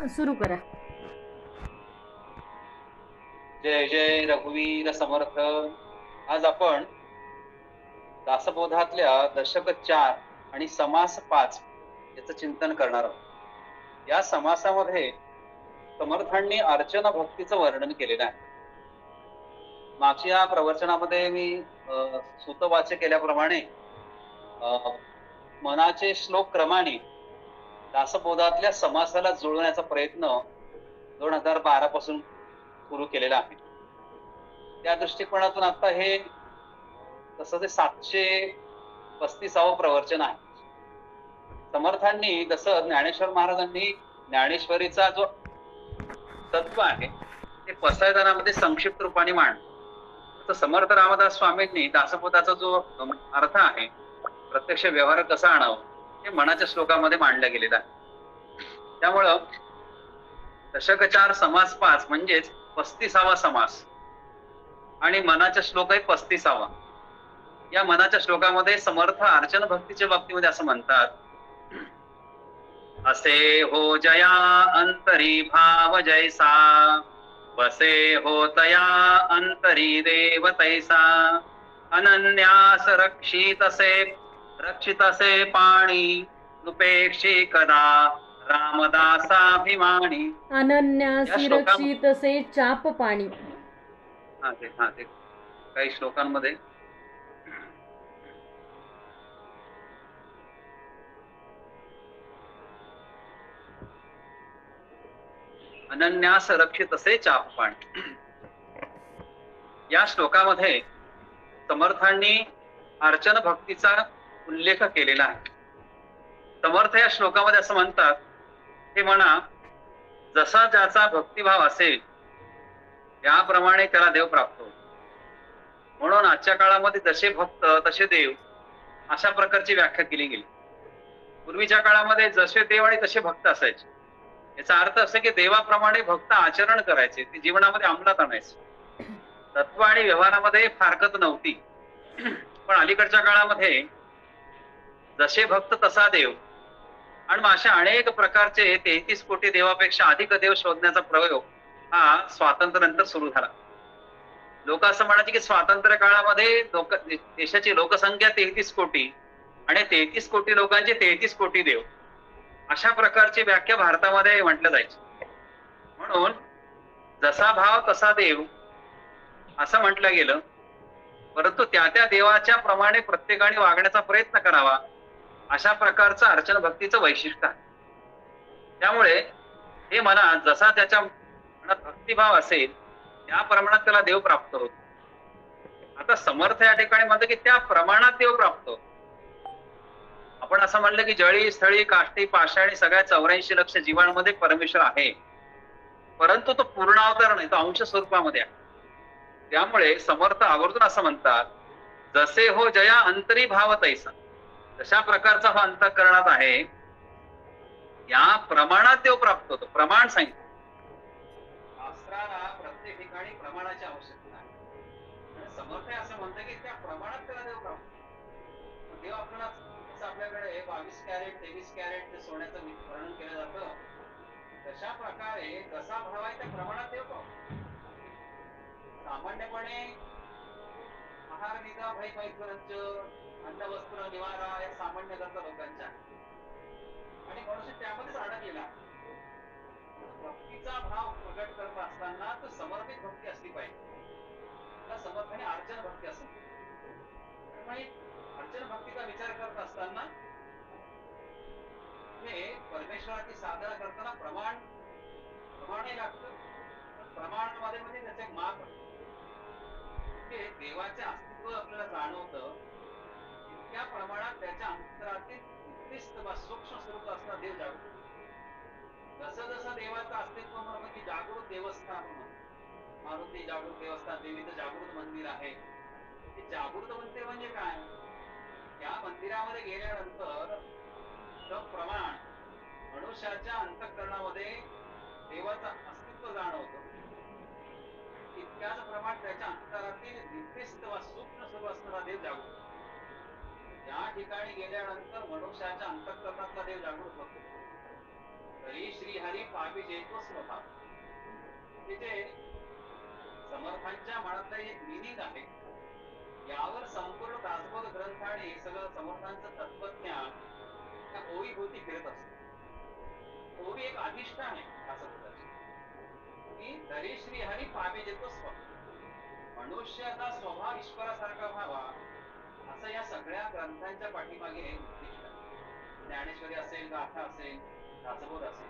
सुरू करा. जय जय रघुवीर समर्थ. आज आपण दासबोधातल्या दशक 4 आणि समास 5 याचं चिंतन करणार आहोत. या समासामध्ये समर्थांनी अर्चना भक्तीचं वर्णन केलेलं आहे. मागच्या प्रवचनामध्ये मी सूतवाच्य केल्याप्रमाणे मनाचे श्लोक क्रमाने दासबोधातल्या समासाला जुळवण्याचा प्रयत्न 2012 पासून सुरू केलेला आहे. त्या दृष्टिकोनातून आता हे तसं ते 735वं प्रवचन आहे. समर्थांनी जसं ज्ञानेश्वर महाराजांनी ज्ञानेश्वरीचा जो तत्व आहे ते पसायदानामध्ये संक्षिप्त रूपाने मांडलं, तसं समर्थ रामदास स्वामींनी दासबोधाचा जो अर्थ आहे, प्रत्यक्ष व्यवहार कसा आणावं हे मनाच्या श्लोकामध्ये मांडलं गेलेलं आहे. त्यामुळं दशक 4 समास 5 म्हणजेच 35वा समास आणि मनाचा श्लोक आहे 35वा. या मनाच्या श्लोकामध्ये समर्थ अर्चन भक्तीच्या बाबतीमध्ये असं म्हणतात, असे हो जया अंतरी भाव जैसा, बसे हो तया अंतरी देव तैसा, अनन्यास रक्षितसे पाणी, नुपेक्षी कदा रामदासाभिमानी. अनन्यासी रक्षितसे चाप पाणी. ते काही श्लोकांमध्ये अनन्यास रक्षितसे चाप पाणी. या श्लोकामध्ये समर्थांनी अर्चन भक्तीचा उल्लेख केलेला आहे. समर्थ या श्लोकामध्ये असं म्हणतात, हे म्हणा, जसा ज्याचा भक्तिभाव असेल त्याप्रमाणे त्याला देव प्राप्त होतो. म्हणून आजच्या काळामध्ये जसे भक्त तसे देव अशा प्रकारची व्याख्या केली गेली. पूर्वीच्या काळामध्ये जसे देव आणि तसे भक्त असायचे. याचा अर्थ असं की देवाप्रमाणे भक्त आचरण करायचे, ते जीवनामध्ये अंमलात आणायचे. तत्व आणि व्यवहारामध्ये फारकत नव्हती. पण अलीकडच्या काळामध्ये जसे भक्त तसा देव आणि अशा अनेक प्रकारचे 33 कोटी देवापेक्षा अधिक देव शोधण्याचा प्रयोग हा स्वातंत्र्यानंतर सुरू झाला. लोक असं म्हणायचे की स्वातंत्र्य काळामध्ये देशाची लोकसंख्या 33 कोटी आणि 33 कोटी लोकांचे 33 कोटी देव, अशा प्रकारची व्याख्या भारतामध्ये म्हटलं जायची. म्हणून जसा भाव तसा देव असं म्हटलं गेलं. परंतु त्या त्या देवाच्या प्रमाणे प्रत्येकाने वागण्याचा प्रयत्न करावा, अशा प्रकारचं अर्चन भक्तीचं वैशिष्ट्य आहे. त्यामुळे हे मनात जसा त्याच्या मनात भक्तिभाव असेल त्या प्रमाणात त्याला देव प्राप्त होतो. आता समर्थ या ठिकाणी म्हणतो की त्या प्रमाणात देव प्राप्त होतो. आपण असं म्हणलं की जळी स्थळी काष्टी पाषाणी सगळ्या 84 लक्ष जीवांमध्ये परमेश्वर आहे, परंतु तो पूर्ण अवतार नाही, तो अंश स्वरूपामध्ये आहे. त्यामुळे समर्थ आवर्जून असं म्हणतात, जसे हो जया अंतरी भाव तैसा, तशा प्रकारचा हा अंतःकरणात आहे, या प्रमाणात देव प्राप्त होतो. प्रमाण सांगितलं. शास्त्राला प्रत्येक ठिकाणी प्रमाणाची आवश्यकता आहे. समर्थ असं म्हणतं की त्या प्रमाणात त्याला देव प्राप्त होतो. देव आपल्याला आपल्याकडे 22 कॅरेट 23 कॅरेट सोन्याचं वर्णन केलं जातं, तशा प्रकारे जसा भाव आहे त्या प्रमाणात देव पावतो. सामान्यपणे आहार निगा भय पैखरंच अन्न वस्त्र निवारा या सामान्य गरजा लोकांच्या आणि मनुष्य त्यामध्येच अडकलेला. भक्तीचा भाव प्रकट करत असताना तर समर्पित भक्ती असली पाहिजे. त्या समर्थाने अर्चन भक्ती असते. अर्चन भक्तीचा विचार करत असताना परमेश्वराची साधना करताना प्रमाणही लागतं. प्रमाणामध्ये म्हणजे त्याचे माप, देवाचे अस्तित्व आपल्याला जाणवतं इतक्या प्रमाणात त्याच्या अंतरातील सूक्ष्म स्वरूप असणारा देव जागृत. जसं जसं देवाचं अस्तित्व म्हणून की जागृत देवस्थान, मारुती जागृत देवस्थान, देवीचं जागृत मंदिर आहे. ते जागृत मंदिर म्हणजे काय? त्या मंदिरामध्ये गेल्यानंतर प्रमाण मनुष्याच्या अंतःकरणामध्ये देवाचं अस्तित्व जाणवतं. इतक्याच प्रमाण त्याच्या अंतरातील निकृष्ट वा सूक्ष्म स्वरूप असणारा देव जागृत. त्या ठिकाणी गेल्यानंतर मनुष्याच्या अंतःकरणातला देव जागृत होतो. तरी श्रीहरी पावी जेतो स्वभाव. तिथे समर्थांच्या मनातलं एक मिनिंग आहे. यावर संपूर्ण दासबोध ग्रंथ आणि सगळं समर्थांचं तत्वज्ञान त्या ओळीभोवती फिरत असतं. ओळी एक अधिष्ठान आहे असं बोलायचं की तरी श्रीहरी पावी जेतो स्वभाव. मनुष्याचा स्वभाव ईश्वरासारखा व्हावा असं या सगळ्या ग्रंथांच्या पाठीमागे उद्दिष्ट आहे. ज्ञानेश्वरी असेल, गाथा असेल, दासबोध असेल.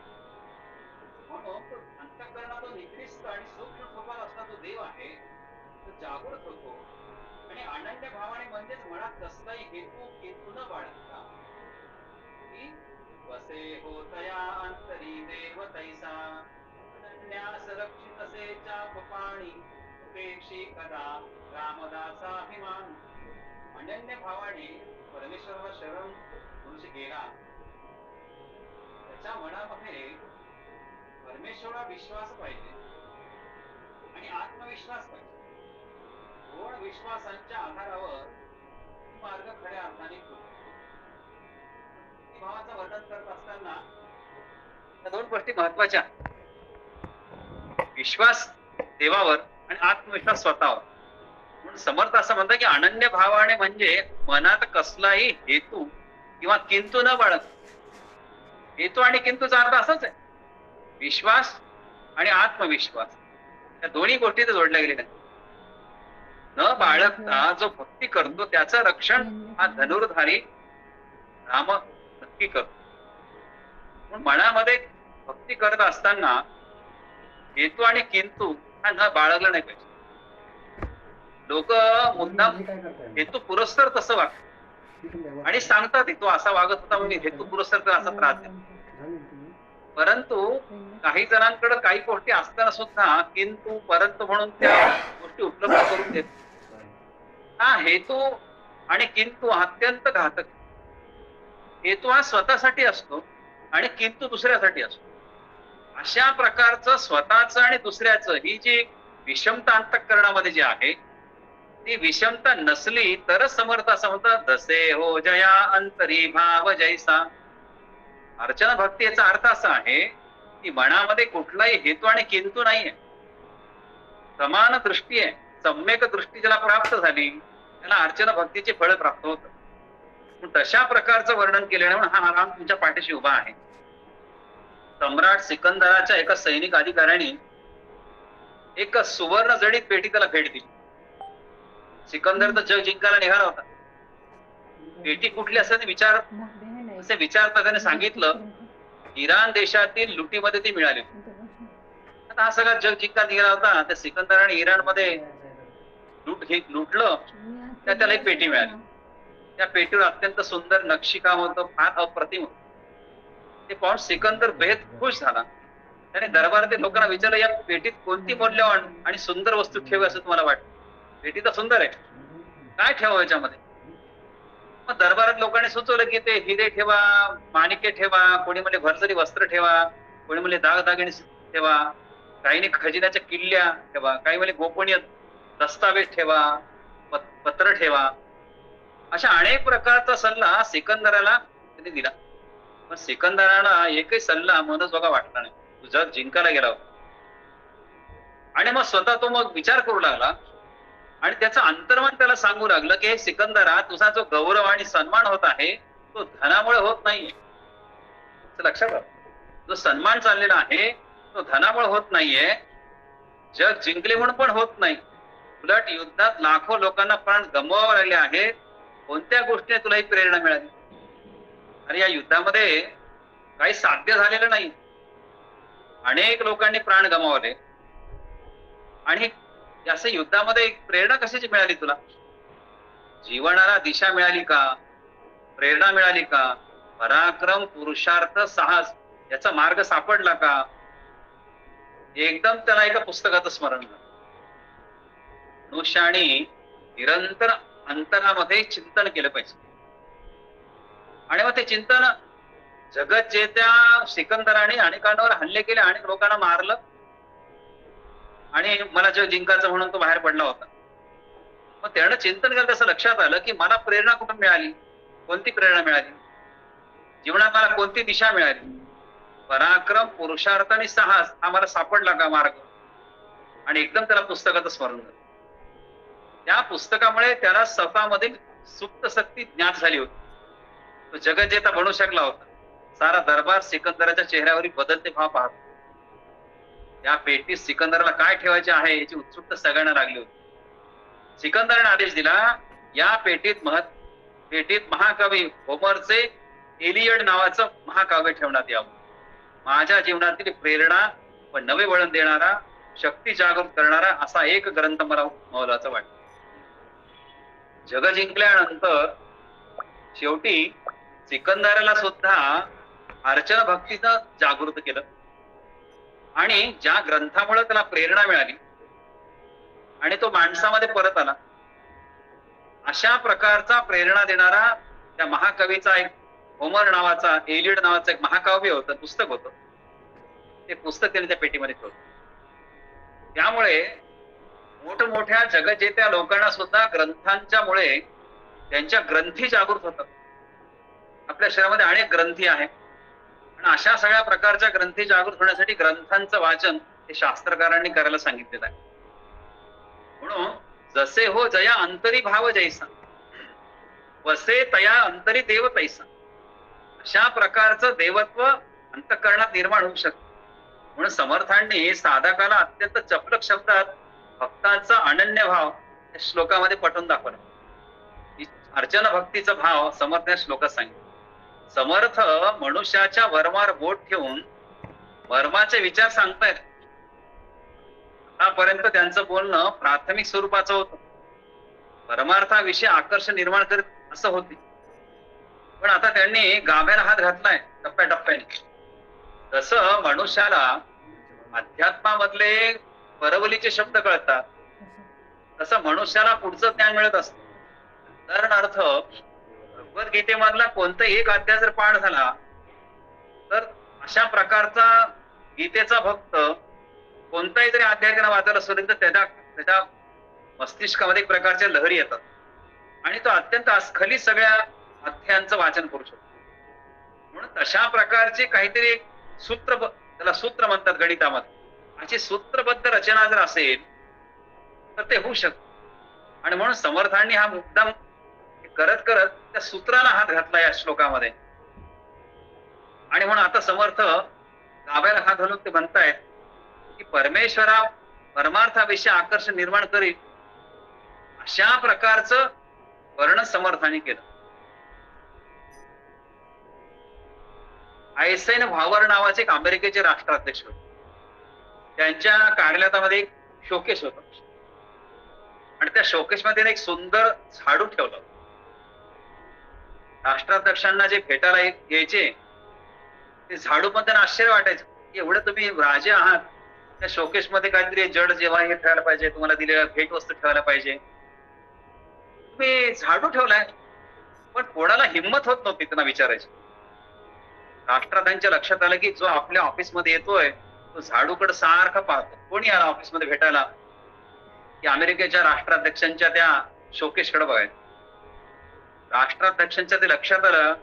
म्हणून तो अंतःकरणात तो निकृष्ट आणि सूक्ष्म स्वभाव असता जो देव आहे तो जागृत होतो आणि अनन्य भावाने म्हणजेच मनात कसलाही हेतू न बाळगता की वसे होतया अंतरी देव तैसा अनन्यास रक्षितसे चाप पाणी उपेक्षी कदा रामदासाभिमान. अनन्य भावाने परमेश्वराला शरण मनुष्य गेला त्याच्या मनामध्ये परमेश्वरावर विश्वास पाहिजे आणि आत्मविश्वास पाहिजे. दोन विश्वासांच्या आधारावर मार्ग खऱ्या अर्थाने भावाचं वर्णन करत असताना त्या दोन गोष्टी महत्वाच्या. विश्वास देवावर आणि आत्मविश्वास स्वतःवर. म्हणून समर्थ असं म्हणतात की अनन्य भावाने म्हणजे मनात कसलाही हेतू किंवा किंतु न बाळग. हेतू आणि किंतूचा अर्थ असाच आहे. विश्वास आणि आत्मविश्वास या दोन्ही गोष्टी ते जोडल्या गेलेल्या आहेत. न बाळगता जो भक्ती करतो त्याचं रक्षण हा धनुर्धारी राम नक्की करतो. म्हणून मनामध्ये भक्ती करत असताना हेतू आणि किंतू हा न बाळगला नाही पाहिजे. लोक मुद्दाम हेतू पुरस्तर तसं वागतात आणि सांगतात तो असा वागत होता म्हणजे हेतू पुरस्तर असा त्रास देतो. परंतु काही जणांकडे काही गोष्टी असताना सुद्धा किंतु परंतु म्हणून त्या गोष्टी उपलब्ध करून देत. हा हेतू आणि किंतु अत्यंत घातक. हेतू हा स्वतःसाठी असतो आणि किंतु दुसऱ्यासाठी असतो. अशा प्रकारचं स्वतःचं आणि दुसऱ्याचं ही जी विषमता अंतःकरणामध्ये जी आहे ती विषमता नसली तरच समर्थ असं म्हणतात दसे हो जया अंतरी भाव जैसा. अर्चना भक्ती याचा अर्थ असा आहे की मनामध्ये कुठलाही हेतू आणि किंतु नाहीये. समान दृष्टी आहे. सम्यक दृष्टी ज्याला प्राप्त झाली त्याला अर्चना भक्तीचे फळ प्राप्त होत. तशा प्रकारचं वर्णन केल्याने हा राम तुमच्या पाठीशी उभा आहे. सम्राट सिकंदराच्या एका सैनिक अधिकाऱ्याने एक सुवर्ण जडित पेटी त्याला भेट दिली. सिकंदर तर जग जिंकायला निघाला होता. पेटी कुठली असं विचारता त्याने सांगितलं इराण देशातील लुटीमध्ये ती मिळाली. आता हा सगळा जग जिंका निघाला होता. त्या सिकंदराने इराण मध्ये लुटलं त्या त्याला एक पेटी मिळाली. त्या पेटीवर अत्यंत सुंदर नक्षीकाम होतं. फार अप्रतिम होतं. ते पाहून सिकंदर बेहद खुश झाला. त्याने दरबारातील लोकांना विचारलं या पेटीत कोणती मौल्यवान आणि सुंदर वस्तू ठेवावी असं तुम्हाला वाटतं. पेटी तर सुंदर आहे, काय ठेवावं याच्यामध्ये. मग दरबारात लोकांनी सुचवलं की ते हिरे ठेवा, माणिके ठेवा, कोणी म्हणजे भरजरी वस्त्र ठेवा, कोणी म्हणजे दागदागिने ठेवा, काही खजिन्याच्या किल्ल्या ठेवा, काही म्हणजे गोपनीय दस्तावेज ठेवा, पत्र ठेवा. अशा अनेक प्रकारचा सल्ला सिकंदराला त्यांनी दिला. पण सिकंदराला एकही सल्ला मनोजोगा वाटला नाही. तो जग जिंकायला गेला होता आणि मग स्वतः तो मग विचार करू लागला आणि त्याचं अंतर्मन त्याला सांगू लागलं की हे सिकंदरा तुझा जो गौरव आणि सन्मान होत आहे तो धनामुळे होत नाहीये. लक्षात घ्या, जो सन्मान चाललेला आहे तो धनामुळे होत नाहीये, जग जिंकले म्हणून पण होत नाही. उलट युद्धात लाखो लोकांना प्राण गमवावे लागले आहेत. कोणत्या गोष्टीने तुला ही प्रेरणा मिळाली? अरे या युद्धामध्ये काही साध्य झालेलं नाही. अनेक लोकांनी प्राण गमावले आणि असं युद्धामध्ये प्रेरणा कशाची मिळाली तुला? जीवनाला दिशा मिळाली का? प्रेरणा मिळाली का? पराक्रम, पुरुषार्थ, साहस याचा मार्ग सापडला का? एकदम त्याला एका पुस्तकाचं स्मरण झालं. मनुष्याने निरंतर अंतरामध्ये चिंतन केलं पाहिजे आणि मग ते चिंतन जगत जे त्या सिकंदराने अनेकांवर हल्ले केले, अनेक लोकांना मारलं आणि मला जग जिंकायचं म्हणून तो बाहेर पडला होता. मग त्यानं चिंतन केलं, त्याचं लक्षात आलं की मला प्रेरणा कुठून मिळाली? कोणती प्रेरणा मिळाली? जीवनात मला कोणती दिशा मिळाली? पराक्रम, पुरुषार्थ आणि साहस हा मला सापडला का मार्ग, आणि एकदम त्याला पुस्तकाचं स्मरण झालं. त्या पुस्तकामुळे त्याला स्वतःमधील सुप्त शक्ती ज्ञात झाली होती. तो जगज्जेता बनू शकला होता. सारा दरबार सिकंदराच्या चेहऱ्यावरील बदलते भाव पाहतो. या पेटीत सिकंदराला काय ठेवायचे आहे याची उत्सुकता सगळ्यांना लागली होती. सिकंदराने आदेश दिला, या पेटीत महाकवी होमरचे एलियड नावाचं महाकाव्य ठेवण्यात यावं. माझ्या जीवनातील प्रेरणा व नवे वळण देणारा, शक्ती जागृत करणारा असा एक ग्रंथ मला मोलाचा वाटतो. जग जिंकल्यानंतर शेवटी सिकंदराला सुद्धा अर्चना भक्तीचं जागृत केलं, आणि ज्या ग्रंथामुळे त्याला प्रेरणा मिळाली आणि तो माणसामध्ये परत आला, अशा प्रकारचा प्रेरणा देणारा त्या महाकवीचा एक होमर नावाचा, एलियड नावाचं एक महाकाव्य होतं, पुस्तक होतं. ते पुस्तक त्याने त्या पेटीमध्ये ठेवलं. त्यामुळे मोठमोठ्या जगजेत्या लोकांना सुद्धा ग्रंथांच्या मुळे त्यांच्या ग्रंथी जागृत होतात. आपल्या शरीरामध्ये अनेक ग्रंथी आहेत, आणि अशा सगळ्या प्रकारच्या ग्रंथी जागृत होण्यासाठी ग्रंथांचं वाचन हे शास्त्रकारांनी करायला सांगितलेलं आहे. म्हणून जसे हो जया अंतरी भाव जैसा, वसे तया अंतरी देव तैसा, अशा प्रकारचं देवत्व अंतःकरणात निर्माण होऊ शकतं. म्हणून समर्थांनी साधकाला अत्यंत चपलक शब्दात भक्तांचा अनन्य भाव या श्लोकामध्ये पटवून दाखवला. अर्चना भक्तीचा भाव समर्थ या श्लोकात सांगितला. समर्थ मनुष्याच्या वर्मावर बोट ठेवून वर्माचे विचार सांगतायत. आतापर्यंत त्यांचं बोलणं प्राथमिक स्वरूपाचं होतं, परमार्थाविषयी आकर्षण निर्माण करीत असं होते. पण आता त्यांनी गाभ्याला हात घातलाय टप्प्याटप्प्याने. जसं मनुष्याला अध्यात्मामधले परवलीचे शब्द कळतात, तसं मनुष्याला पुढचं ज्ञान मिळत असतं. उदाहरणार्थ, भगवद्गीतेमधला कोणताही एक अध्याय जर पाठ झाला तर अशा प्रकारचा गीतेचा भक्त कोणताही जरी अध्याय त्यांना वाचायला सुरू तर त्याच्या मस्तिष्कामध्ये एक प्रकारच्या लहरी येतात, आणि तो अत्यंत अस्खलित सगळ्या अध्यायांचं वाचन करू शकतो. म्हणून तशा प्रकारचे काहीतरी एक सूत्र, त्याला सूत्र म्हणतात गणितामध्ये, अशी सूत्रबद्ध रचना जर असेल तर ते होऊ शकत. आणि म्हणून समर्थांनी हा मुद्दाम करत करत त्या सूत्राला हात घातला या श्लोकामध्ये. आणि म्हणून आता समर्थ गाभ्याला हात घालून ते म्हणतायत की परमेश्वरा परमार्थाविषयी आकर्षण निर्माण करील अशा प्रकारचं वर्णन समर्थांनी केलं. आयसेन व्हावर नावाचे एक अमेरिकेचे राष्ट्राध्यक्ष होते. त्यांच्या कार्यालयामध्ये एक शोकेस होता, आणि त्या शोकेस मध्ये एक सुंदर झाडू ठेवलं. राष्ट्राध्यक्षांना जे भेटायला यायचे ते झाडू पण त्यांना आश्चर्य वाटायचं, एवढं तुम्ही राजे आहात, त्या शोकेस मध्ये काहीतरी जड जेव्हा हे ठेवायला पाहिजे, तुम्हाला दिलेल्या भेटवस्तू ठेवायला पाहिजे, तुम्ही झाडू ठेवलाय. पण कोणाला हिंमत होत नव्हती त्यांना विचारायची. राष्ट्राध्यक्षांच्या लक्षात आलं की जो आपल्या ऑफिसमध्ये येतोय तो झाडूकडे सारखा पाहतो. कोणी आला ऑफिसमध्ये भेटायला की अमेरिकेच्या राष्ट्राध्यक्षांच्या त्या शोकेसकडे बघायचं. राष्ट्राध्यक्षांच्या ते लक्षात आलं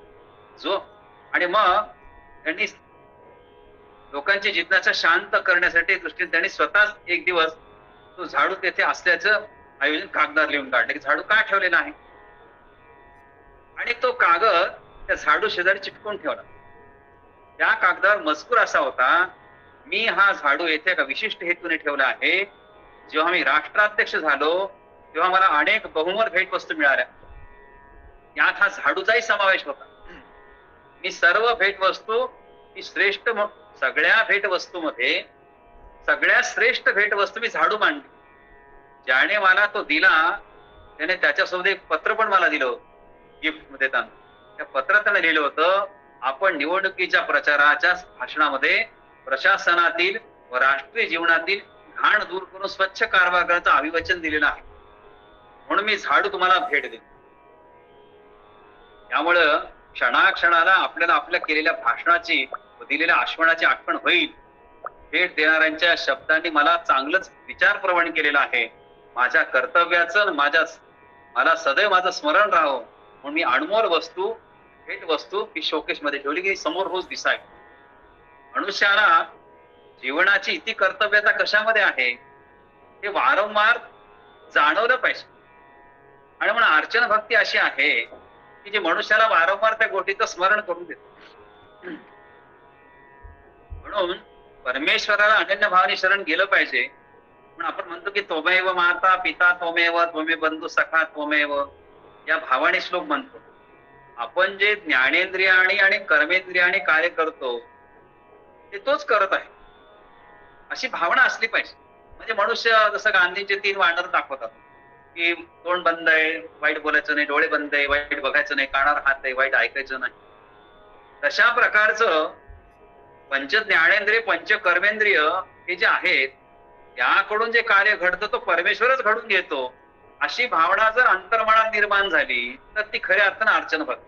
जो, आणि मग त्यांनी लोकांची जिज्ञासा शांत करण्यासाठी दृष्टीने त्यांनी स्वतःच एक दिवस तो झाडू तेथे असल्याचं आयोजन कागदावर लिहून काढलं की झाडू का ठेवलेला आहे, आणि तो कागद त्या झाडू शेजारी चिटकवून ठेवला. त्या कागदावर मजकूर असा होता, मी हा झाडू येथे एका विशिष्ट हेतूने ठेवला आहे. जेव्हा मी राष्ट्राध्यक्ष झालो तेव्हा मला अनेक बहुमत भेटवस्तू मिळाल्या, यात हा झाडूचाही समावेश होता. मी सर्व भेटवस्तू ही श्रेष्ठ, सगळ्या भेटवस्तूमध्ये सगळ्यात श्रेष्ठ भेटवस्तू मी झाडू मांडली. ज्याने मला तो दिला त्याने त्याच्यासोबत एक पत्र पण मला दिलं होतं गिफ्ट देताना. त्या पत्रात त्याने लिहिलं होतं, आपण निवडणुकीच्या प्रचाराच्या भाषणामध्ये प्रशासनातील व राष्ट्रीय जीवनातील घाण दूर करून स्वच्छ कारभार करण्याचं अभिवचन दिलेलं आहे, म्हणून मी झाडू तुम्हाला भेट देतो. त्यामुळं क्षणाक्षणाला आपल्याला आपल्या केलेल्या भाषणाची व दिलेल्या आश्वासनाची आठवण होईल. भेट देणाऱ्यांच्या शब्दांनी मला चांगलंच विचारप्रवण केलेलं आहे. माझ्या कर्तव्याचं मला सदैव माझं स्मरण राहावं म्हणून मी अनमोल वस्तू, भेट वस्तू ही शोकेस मध्ये ठेवली की समोर रोज दिसाय. मनुष्याला जीवनाची इति कर्तव्यता कशामध्ये आहे हे वारंवार जाणवलं पाहिजे. आणि म्हणून अर्चन भक्ती अशी आहे की जी मनुष्याला वारंवार त्या गोष्टीचं स्मरण करून देते. म्हणून परमेश्वराला अनन्य भावाने शरण गेलं पाहिजे. म्हणून आपण म्हणतो की त्वमेव माता पिता त्वमेव त्वमेव बंधू सखा त्वमेव या भावाने श्लोक म्हणतो. आपण जे ज्ञानेंद्रियाने आणि कर्मेंद्रियाने कार्य करतो ते तोच करत आहे अशी भावना असली पाहिजे. म्हणजे मनुष्य जसं गांधींचे 3 वानर दाखवतात की तोंड बंद आहे, वाईट बोलायचं नाही, डोळे बंद आहे, वाईट बघायचं नाही, कानावर हात आहे, वाईट ऐकायचं नाही. तशा प्रकारचं पंच ज्ञानेंद्रिय पंच कर्मेंद्रिय हे जे आहेत त्याकडून जे कार्य घडतं तो परमेश्वरच घडून घेतो अशी भावना जर अंतर्मनात निर्माण झाली तर ती खऱ्या अर्थानं अर्चन भक्ती.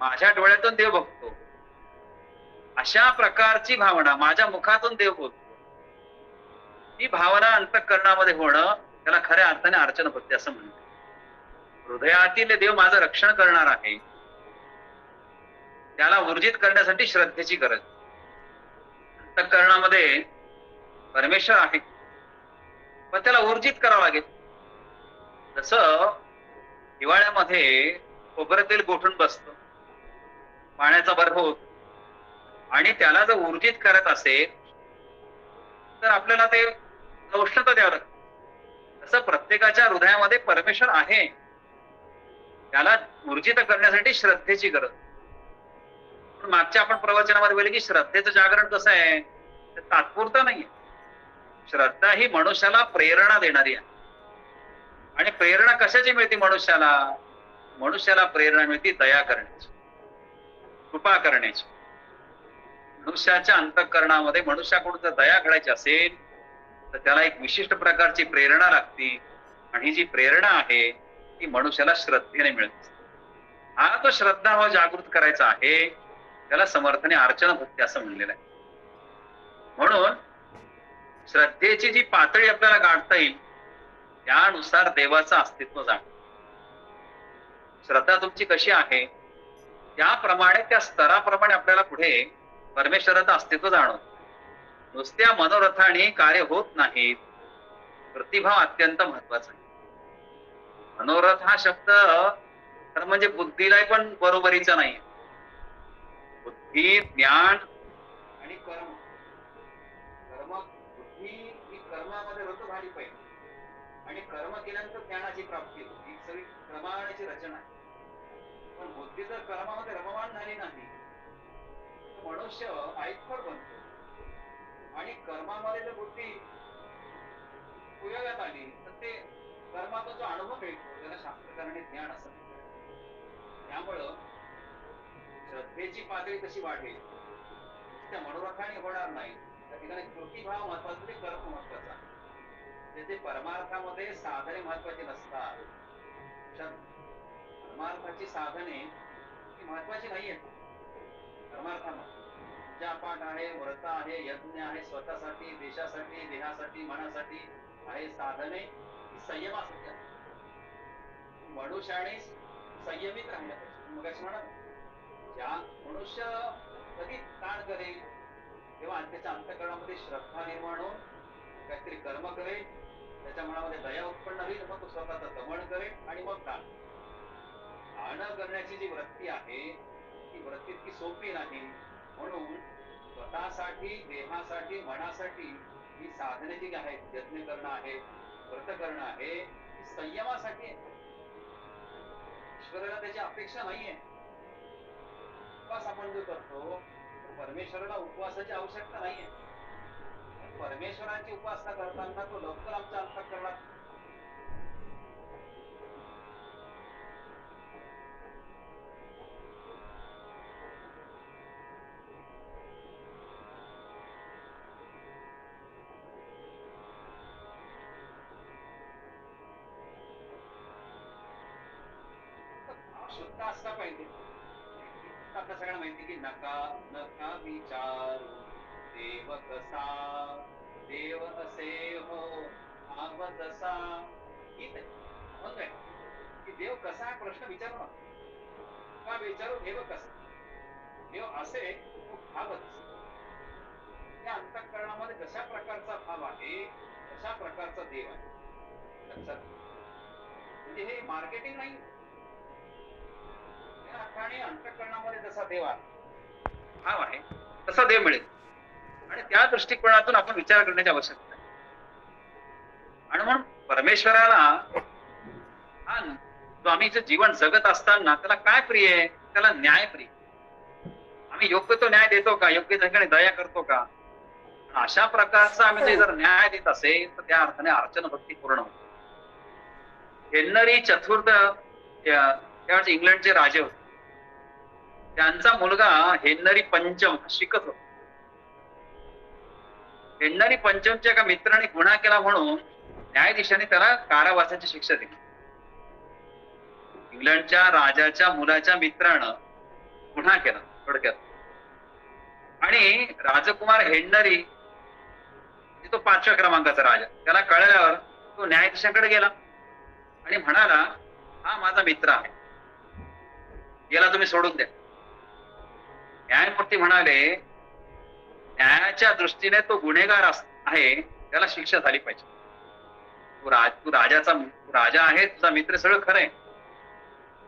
माझ्या डोळ्यातून देव बघतो अशा प्रकारची भावना, माझ्या मुखातून देव बोलतो ही भावना अंतःकरणामध्ये होणं त्याला खऱ्या अर्थाने अर्चन भक्ती असं म्हणतात. हृदयातील देव माझं रक्षण करणार आहे त्याला ऊर्जित करण्यासाठी श्रद्धेची गरज. अंतःकरणामध्ये परमेश्वर आहे पण त्याला ऊर्जित करावं लागेल. जसं हिवाळ्यामध्ये खोबरं तेल गोठून बसतं, पाण्याचा बर्फ होतो आणि त्याला जर ऊर्जित करत असेल तर आपल्याला ते उष्णता द्यावं लागतं. तसं प्रत्येकाच्या हृदयामध्ये परमेश्वर आहे त्याला ऊर्जित करण्यासाठी श्रद्धेची गरज. पण मागच्या आपण प्रवचनामध्ये बोलले की श्रद्धेचं जागरण कसं आहे ते तात्पुरतं नाहीये. श्रद्धा ही मनुष्याला प्रेरणा देणारी आहे. आणि प्रेरणा कशाची मिळते मनुष्याला? मनुष्याला प्रेरणा मिळते दया करण्याची, कृपा करण्याची. मनुष्याच्या अंतःकरणामध्ये मनुष्याकडून जर दया घडायची असेल तर त्याला एक विशिष्ट प्रकारची प्रेरणा लागते आणि ही जी प्रेरणा आहे ती मनुष्याला श्रद्धेने मिळते. हा तो श्रद्धाभाव जागृत करायचा आहे त्याला समर्थाने अर्चन भक्ती असं म्हणलेलं आहे. म्हणून श्रद्धेची जी पातळी आपल्याला गाठता येईल त्यानुसार देवाचं अस्तित्व जाणतं. श्रद्धा तुमची कशी आहे त्याप्रमाणे त्या स्तराप्रमाणे आपल्याला पुढे परमेश्वराचं अस्तित्व जाणवतं. नुसत्या मनोरथाने कार्य होत नाहीत. प्रतिभाव अत्यंत महत्वाचा आहे. मनोरथ हा शब्द खरं म्हणजे बुद्धीला पण बरोबरीचा नाही. बुद्धी, ज्ञान आणि कर्म. बुद्धी ही कर्मामध्ये रत झाली पाहिजे आणि कर्म केल्यानंतर ज्ञानाची प्राप्ती होती. ही सगळी क्रमाची रचना आहे. पण बुद्धी जर कर्मामध्ये रममाण झाली नाही तर मनुष्य ऐकपट बनतो आणि कर्मामध्ये जर बुद्धी उपयोगात आली तर ते कर्माचा जो अनुभव मिळतो त्याला शास्त्रकारणे ज्ञान असं म्हणतात. त्यामुळं श्रद्धेची पातळी कशी वाढेल त्या मनोरथाने होणार नाही. त्या ठिकाणी कृतीभाव महत्वाचा, ते कर्म महत्वाचा. त्याचे परमार्थामध्ये साधने महत्वाची नसतात. परमार्थाची साधने ही महत्वाची नाहीये. परमार्थामध्ये पूजापाठ आहे, व्रत आहे, यज्ञ आहे, स्वतःसाठी, देशासाठी, देहासाठी, मनासाठी आहे. साधने ही संयमासाठी असतात. मनुष्याने संयमित राहिलं पाहिजे. मग अशी म्हणा ज्या मनुष्य कधी ताण करेल तेव्हा त्याच्या अंतःकरणामध्ये श्रद्धा निर्माण होऊन काहीतरी कर्म करेल, त्याच्या मनामध्ये दया उत्पन्न होईल, मग तो स्वतःचं दमन करेल आणि मग दान. दान करण्याची जी वृत्ती आहे ती वृत्ती इतकी सोपी नाही. म्हणून स्वतःसाठी, देहासाठी, मनासाठी ही साधने जी आहेत, यज्ञ करणं आहे, व्रत करणं आहे, ही संयमासाठी आहे. ईश्वराला त्याची अपेक्षा नाहीये. उपवास आपण जो करतो परमेश्वराला उपवासाची आवश्यकता नाहीये. परमेश्वराची उपासना करताना तो लवकर आमच्या अंतःकरणात शुद्ध असला पाहिजे. आपल्या सगळ्यांना माहिती की नका नका विचारू देव कसा, देव असे हो आप तसा. ठीक आहे, मग काय की देव कसा हा प्रश्न विचारू नका. का विचारू देव कसा? देव असे तो भावच. माझ्या अंतःकरणामध्ये जशा प्रकारचा भाव आहे तशा प्रकारचा देव आहे. लक्षात घ्या. म्हणजे हे मार्केटिंग नाही. या अर्थाने अंतःकरणामध्ये जसा देव आहे, भाव आहे, तसा देव मिळेल. आणि त्या दृष्टिकोनातून आपण विचार करण्याची आवश्यकता आहे. आणि म्हणून परमेश्वराला हा जो आम्ही जे जीवन जगत असताना त्याला काय प्रिय आहे? त्याला न्याय प्रिय. आम्ही योग्य तो न्याय देतो का? योग्य ठिकाणी दया करतो का? अशा प्रकारचा आम्ही जे जर न्याय देत असेल तर त्या अर्थाने अर्चन भक्ती पूर्ण होते. हेनरी चतुर्थ त्यावेळेस इंग्लंडचे राजे होते. त्यांचा मुलगा हेनरी पंचम शिकत होता. हेनरी पंचमच्या एका मित्राने गुन्हा केला म्हणून न्यायाधीशाने त्याला कारावासाची शिक्षा दिली. इंग्लंडच्या राजाच्या मुलाच्या मित्रानं गुन्हा केला थोडक्यात. आणि राजकुमार हेनरी तो 5व्या क्रमांकाचा राजा, त्याला कळल्यावर तो न्यायाधीशाकडे गेला आणि म्हणाला, हा माझा मित्र आहे, याला तुम्ही सोडून द्या. न्यायमूर्ती म्हणाले, न्यायाच्या दृष्टीने तो गुन्हेगार आहे, त्याला शिक्षा झाली पाहिजे. तू राजा आहे, तुझा मित्र, सगळं खरंय,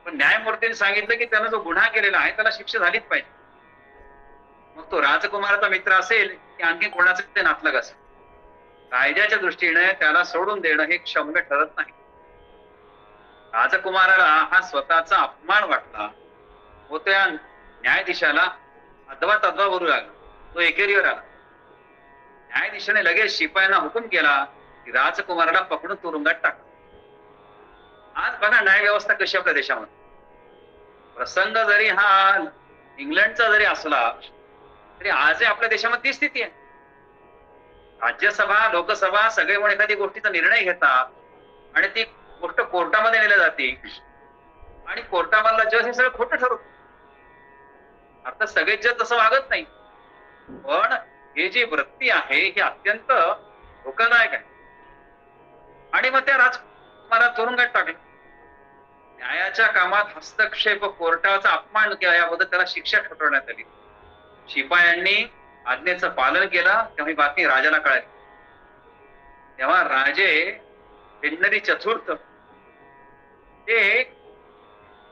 पण न्यायमूर्तीने सांगितलं की त्यानं जो गुन्हा केलेला आहे त्याला शिक्षा झालीच पाहिजे. मग तो राजकुमाराचा मित्र असेल की आणखी कोणाचं ते नातलग असेल, कायद्याच्या दृष्टीने त्याला सोडून देणं हे क्षम्य ठरत नाही. राजकुमाराला हा स्वतःचा अपमान वाटला. व त्या न्यायाधीशाला अद्वा तद्वा बोलू लागला. तो एकेरीवर आला. न्यायाधीशाने लगेच शिपायांना हुकूम केला की राजकुमाराला पकडून तुरुंगात टाक. आज बघा न्याय व्यवस्था कशी आपल्या देशामध्ये. प्रसंग जरी हा इंग्लंडचा जरी असला तरी आजही आपल्या देशामध्ये ती स्थिती आहे. राज्यसभा, लोकसभा सगळे म्हणून एखादी गोष्टीचा निर्णय घेतात आणि ती गोष्ट कोर्टामध्ये नेली जाते आणि कोर्टामधला जज हे सगळं खोटं ठरवतो. आता सगळे जज तसं वागत नाही, पण हे जी वृत्ती आहे ही अत्यंत धोकादायक आहे. आणि मग त्या राजकुमाराला तुरुंगात टाकलं. न्यायाच्या कामात हस्तक्षेप, कोर्टाचा अपमान केला याबद्दल त्याला शिक्षा ठोठावण्यात आली. शिपायांनी आज्ञेचं पालन केलं. तेव्हा ही बातमी राजाला कळाली. तेव्हा राजे हेनरी चतुर्थ ते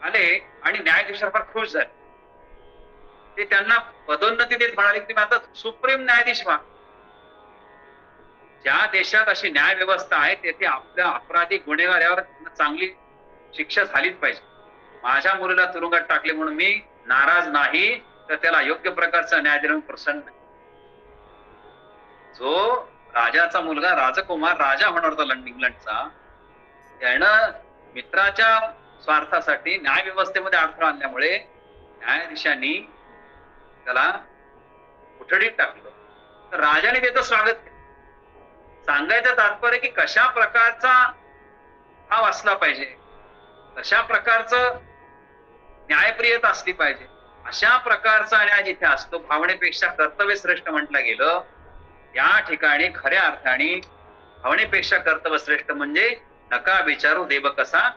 आले आणि न्यायाधीशावर फार खुश झाले. ते त्यांना पदोन्नती देत म्हणाले की आता सुप्रीम न्यायाधीश व्हा. ज्या देशात अशी न्याय व्यवस्था आहे तेथे आपल्या अपराधी गुन्हेगार यावर चांगली शिक्षा झालीच पाहिजे. माझ्या मुलीला तुरुंगात टाकले म्हणून मी नाराज नाही, तर त्याला योग्य प्रकारचा न्याय देणं प्रसन्न आहे. जो राजाचा मुलगा राजकुमार राजा होणार होता इंग्लंडचा, त्यानं मित्राच्या स्वार्थासाठी न्याय व्यवस्थेमध्ये अडथळा आणल्यामुळे न्यायाधीशांनी त्याला कोठडीत टाकलं. तर राजाने त्याचं स्वागत केलं. सांगायचं तात्पर्य की कशा प्रकारचा भाव असला पाहिजे, कशा प्रकारचं न्यायप्रियता असली पाहिजे. अशा प्रकारचा न्याय जिथे असतो, भावनेपेक्षा कर्तव्य श्रेष्ठ म्हटलं गेलं, या ठिकाणी खऱ्या अर्थाने भावनेपेक्षा कर्तव्य श्रेष्ठ म्हणजे नका विचारू देव कसा,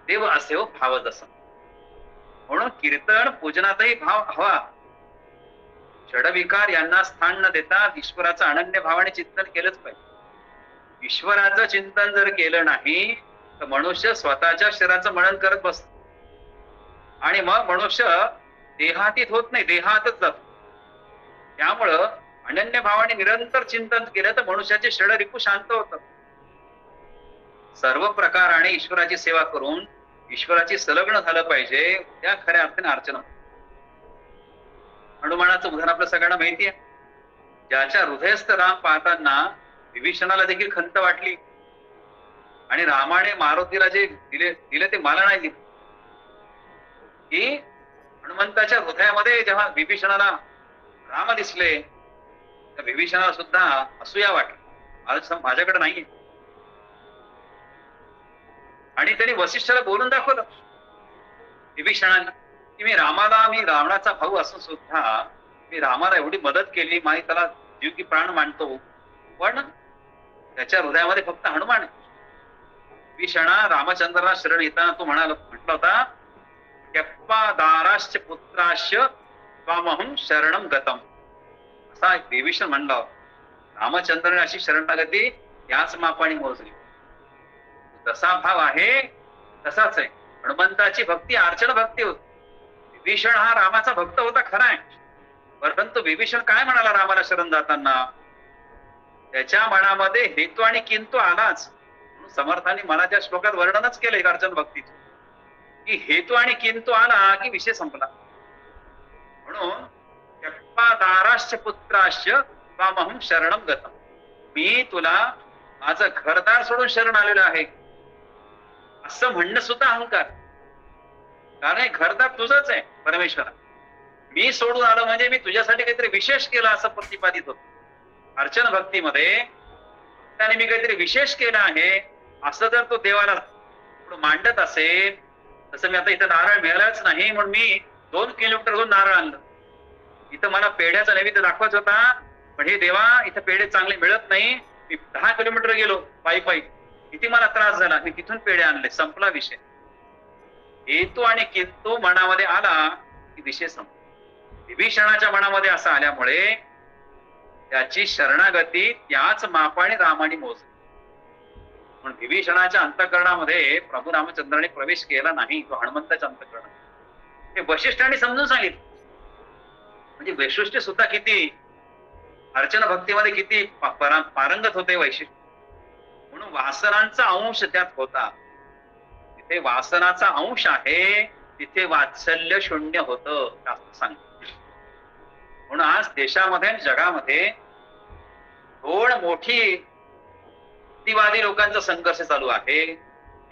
देव असे हो भाव जसा. म्हणून कीर्तन पूजनातही भाव हवा. षडविकार यांना स्थान न देता ईश्वराचं अनन्य भावाने चिंतन केलंच पाहिजे. ईश्वराचं चिंतन जर केलं नाही तर मनुष्य स्वतःच्या शरीराचं मनन करत बसतो आणि मग मनुष्य देहातीत होत नाही, देहातच जातो. त्यामुळं अनन्य भावाने निरंतर चिंतन केलं तर मनुष्याचे षड रिपू शांत होतात. सर्व प्रकाराने ईश्वराची सेवा करून ईश्वराची संलग्न झालं पाहिजे, त्या खऱ्या अर्थाने अर्चना. हनुमानाचं उदाहरण आपल्या सगळ्यांना माहिती आहे. ज्याच्या हृदयस्थ राम पाहताना विभीषणाला देखील खंत वाटली आणि रामाने मारुतीला जे दिले ते मला नाही दिले. की हनुमंताच्या हृदयामध्ये जेव्हा विभीषणाला राम दिसले तर विभीषणाला सुद्धा असूया वाटली, माझ्याकडे नाहीये. आणि त्यांनी वसिष्ठाला बोलून दाखवलं विभीषणाने की मी रावणाचा भाऊ असून सुद्धा मी रामाला एवढी मदत केली, माझी त्याला जीव की प्राण मानतो, पण त्याच्या हृदयामध्ये फक्त हनुमान आहे. विभीषणा रामचंद्राला शरण येताना तो म्हटला होता, दाराश्च पुत्राश्च त्वामहं शरणं गतम. असा जसा विभीषण म्हणला रामचंद्राने अशी शरणागती याच मापाने मोजली. जसा भाव आहे तसाच आहे. हनुमंताची भक्ती अर्चन भक्ती होती. विभीषण हा रामाचा भक्त होता खरा आहे, परंतु विभीषण काय म्हणाला रामाला शरण जाताना? त्याच्या मनामध्ये हेतू आणि किंतु आलाच. समर्थांनी मला त्या श्लोकात वर्णनच केलंय अर्चन भक्तीचं, की हेतू आणि किंतु आला की विषय संपला. म्हणून दाराश्च पुत्राश्च त्वामहं शरणं गतम्. मी तुला माझं घरदार सोडून शरण आलेलो आहे असं म्हणणं सुद्धा अहंकार. कारण हे घरदार तुझंच आहे परमेश्वरा. मी सोडून आलो म्हणजे मी तुझ्यासाठी काहीतरी विशेष केलं असं प्रतिपादित होत. अर्चन भक्तीमध्ये त्याने मी काहीतरी विशेष केलं आहे असं जर तो देवाला मांडत असेल, तसं मी आता इथं नारळ मिळालाच नाही म्हणून मी 2 किलोमीटर नारळ आणलं. इथं मला पेढ्याचा नैवेद्य दाखवायचा होता, पण हे देवा इथं पेढे चांगले मिळत नाही, मी 10 किलोमीटर गेलो पायी पायी, किती मला त्रास झाला, मी तिथून पेढे आणले. संपला विषय. हेतू आणि किंतु मनामध्ये आला की विषय संपला. विभीषणाच्या मनामध्ये असं आल्यामुळे त्याची शरणागती त्याच मापाने रामाने मोजली. म्हणून विभीषणाच्या अंतःकरणामध्ये प्रभू रामचंद्राने प्रवेश केला नाही, तो हनुमंताच्या अंतःकरणात. हे वशिष्ठांनी समजून सांगितलं. म्हणजे वैशिष्ट्य सुद्धा किती अर्चन भक्तीमध्ये किती पारंगत होते वैशिष्ट्य. म्हणून वासनांचा अंश त्यात होता. तिथे वासनाचा अंश आहे तिथे वात्सल्य शून्य होतं असं सांगतो. म्हणून आज देशामध्ये जगामध्ये 2 मोठी युक्तिवादी लोकांचा संघर्ष चालू आहे.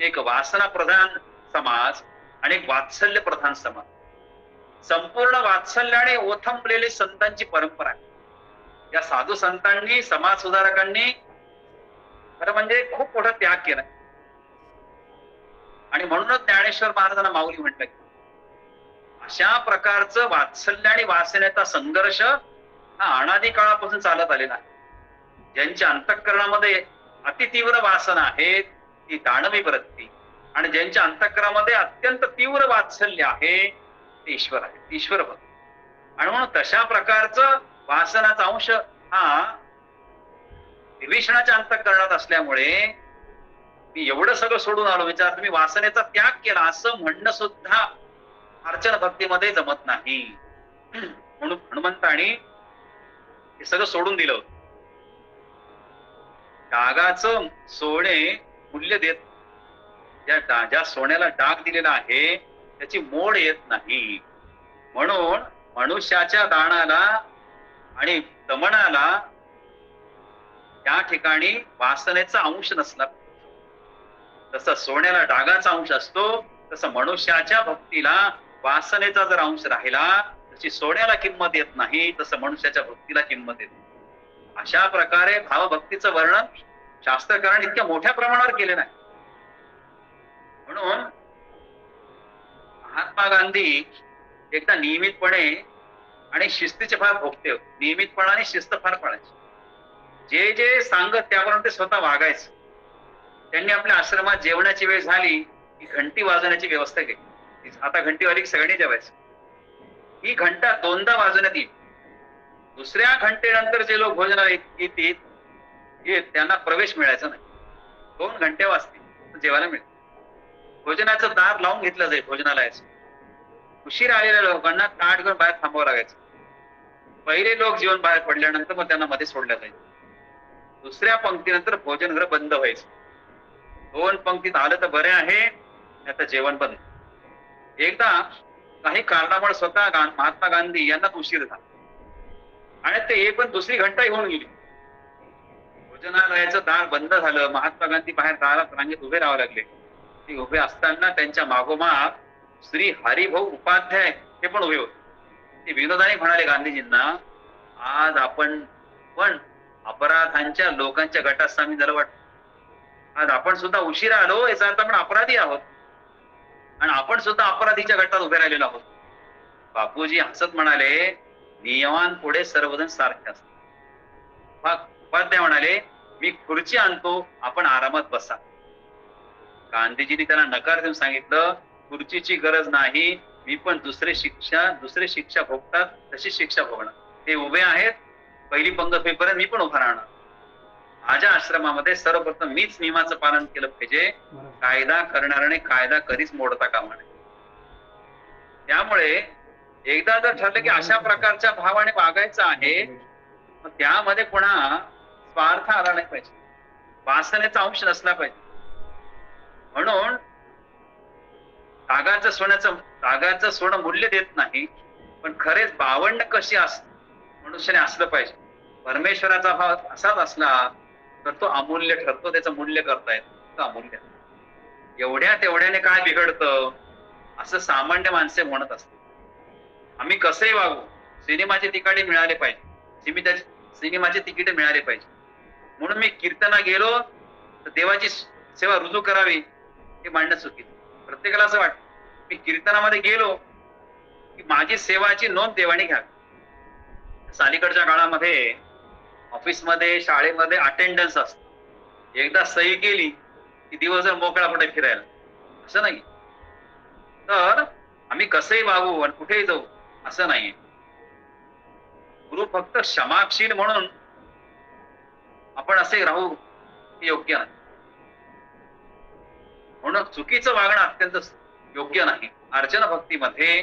एक वासना प्रधान समाज आणि एक वात्सल्य प्रधान समाज. संपूर्ण वात्सल्याने ओथंबलेली संतांची परंपरा आहे. या साधू संतांनी, समाज सुधारकांनी खरं म्हणजे खूप मोठा त्याग केला आणि म्हणूनच ज्ञानेश्वर महाराजांना माऊली म्हटलं. अशा प्रकारचं वात्सल्य आणि वासनेचा संघर्ष हा अनादी काळापासून चालत आलेला आहे. ज्यांच्या अंतःकरणामध्ये अतितीव्र वासना आहेत ती दानवी वृत्ती, आणि ज्यांच्या अंतःकरणामध्ये अत्यंत तीव्र वात्सल्य आहे ते ईश्वर आहे, ईश्वर भक्त. आणि म्हणून तशा प्रकारचं वासनाचा अंश हा विभीषणाच्या अंतःकरणात असल्यामुळे मी एवढं सगळं सोडून आलो, विचार तुम्ही वासनेचा त्याग केला असं म्हणणं सुद्धा अर्चन भक्तीमध्ये जमत नाही. म्हणून हनुमंतानी हे सगळं सोडून दिलं. डागाचं सोने मूल्य देत, ज्या सोन्याला डाग दिलेला आहे त्याची मोड येत नाही. म्हणून मनुष्याच्या दानाला आणि दमनाला त्या ठिकाणी वासनेचा अंश नसला. तसं सोन्याला डागाचा अंश असतो, तसं मनुष्याच्या भक्तीला वासनेचा जर अंश राहिला, तशी सोन्याला किंमत येत नाही, तसं मनुष्याच्या भक्तीला किंमत येत. अशा प्रकारे भावभक्तीचं वर्णन शास्त्रकारांनी इतक्या मोठ्या प्रमाणावर केले नाही. म्हणून महात्मा गांधी एकदा नियमितपणे आणि शिस्तीचे फार भोगते होते. नियमितपणा आणि शिस्त फार पाळायचे. जे जे सांगत त्यावरून ते स्वतः वागायचं. त्यांनी आपल्या आश्रमात जेवणाची वेळ झाली की घंटी वाजवण्याची व्यवस्था केली. आता घंटी वाजली की सगळ्यांनी जेवायचं. ही घंटा 2दा वाजवण्यात येईल. दुसऱ्या घंटेनंतर जे लोक भोजनाला येतील त्यांना प्रवेश मिळायचा नाही. 2 घंटे वाजतील जेवायला मिळेल. भोजनाचं दार लावून घेतलं जाईल भोजनालयाचं. उशीर आलेल्या लोकांना ताट घेऊन बाहेर थांबावं लागायचं. पहिले लोक जेवण बाहेर पडल्यानंतर मग त्यांना मध्ये सोडल्या जाईल. दुसऱ्या पंक्तीनंतर भोजनगृह बंद व्हायचं. 2 पंक्तीत आलं तर बरे आहे, आता जेवण बंद. एकदा काही कारणामुळे स्वतः महात्मा गांधी यांना उशीर झाला आणि ते पण दुसरी घंटा होऊन गेली. भोजनालयाचं दार बंद झालं. महात्मा गांधी बाहेर दारात रांगेत उभे राहावे लागले. ते उभे असताना त्यांच्या मागोमाग श्री हरिभाऊ उपाध्याय हे पण उभे होते. ते विनोदाने म्हणाले गांधीजींना, आज आपण पण अपराधांच्या लोकांच्या गटात सामील झालं वाटतं. आज आपण सुद्धा उशिरा आलो याचा अर्थ आपण अपराधी आहोत आणि आपण सुद्धा अपराधीच्या गटात उभे राहिलेलो आहोत. बापूजी हसत म्हणाले, नियमान पुढे सर्वजण सारखे असतात. उपाध्याय म्हणाले, मी खुर्ची आणतो, आपण आरामात बसा. गांधीजींनी त्यांना नकार देऊन सांगितलं, खुर्चीची गरज नाही, मी पण दुसरे शिक्षा भोगतात तशी शिक्षा भोगणार. ते उभे आहेत पहिली पंगत होईपर्यंत मी पण उभा राहणार. माझ्या आश्रमामध्ये सर्वप्रथम मीच नियमाचं पालन केलं पाहिजे. कायदा करणाऱ्याने कायदा कधीच मोडता कामा नये. त्यामुळे एकदा जर ठरलं की अशा प्रकारच्या भावाने वागायचं आहे, मग त्यामध्ये पुन्हा स्वार्थ आला नाही पाहिजे, वासनेचा अंश नसला पाहिजे. म्हणून तागाचं सोनं मूल्य देत नाही, पण खरेच बावन्न कशी मनुष्याने असलं पाहिजे. परमेश्वराचा भाव असाच असला तर तो अमूल्य ठरतो, त्याचं मूल्य करता येतं. अमूल्य एवढ्या तेवढ्याने काय बिघडतं असं सामान्य माणसे म्हणत असतात. आम्ही कसंही वागू, सिनेमाचे तिकिटे मिळाले पाहिजे, सिनेमाचे तिकीट मिळाले पाहिजे म्हणून मी कीर्तना गेलो तर देवाची सेवा रुजू करावी हे मांडणं चुकीचं. प्रत्येकाला असं वाटतं मी कीर्तनामध्ये गेलो की माझी सेवाची नोंद देवाने घ्यावी. अलीकडच्या काळामध्ये ऑफिसमध्ये शाळेमध्ये अटेंडन्स असतं. एकदा सही केली की दिवसभर मोकळा कुठे फिरायला, असं नाही. तर आम्ही कसंही वागू आणि कुठेही जाऊ असं नाहीये. गुरु फक्त क्षमाशील म्हणून आपण असे राहू हे योग्य नाही. म्हणून चुकीचं वागणं अत्यंत योग्य नाही. अर्चन भक्तीमध्ये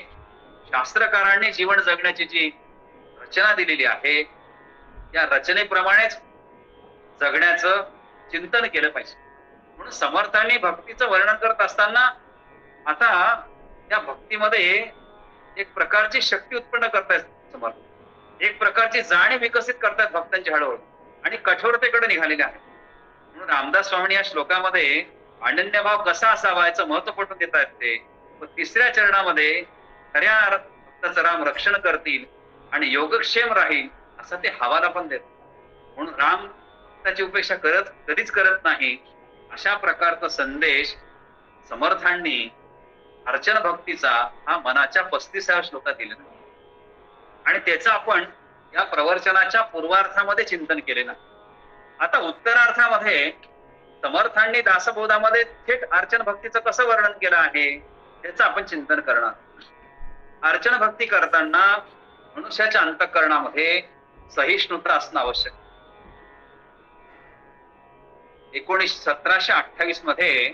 शास्त्रकारांनी जीवन जगण्याची जी रचना दिलेली आहे या रचनेप्रमाणेच जगण्याचं चिंतन केलं पाहिजे. म्हणून समर्थांनी भक्तीचं वर्णन करत असताना आता या भक्तीमध्ये एक प्रकारची शक्ती उत्पन्न करतायत समर्थ, एक प्रकारची जाणीव विकसित करतायत भक्तांची हळूहळू आणि कठोरतेकडे निघालेले आहे. म्हणून रामदास स्वामी या श्लोकामध्ये अनन्यभाव कसा असावा याचं महत्व पटवून देत आहेत ते. व तिसऱ्या चरणामध्ये खऱ्या भक्ताचं राम रक्षण करतील आणि योगक्षेम राहील असा ते हवाला पण देत. म्हणून राम त्याची उपेक्षा कधीच करत नाही. अशा प्रकारचा संदेश समर्थांनी अर्चन भक्तीचा हा मनाच्या 35व्या श्लोकात दिला आणि त्याचं आपण या प्रवचनाच्या पूर्वार्थामध्ये चिंतन केलेलं. आता उत्तरार्थामध्ये समर्थांनी दासबोधामध्ये थेट अर्चन भक्तीचं कसं वर्णन केलं आहे त्याचं आपण चिंतन करणार. अर्चन भक्ती करताना मनुष्याच्या अंतःकरणामध्ये सहिष्णुता असणं आवश्यक. 1728 मध्ये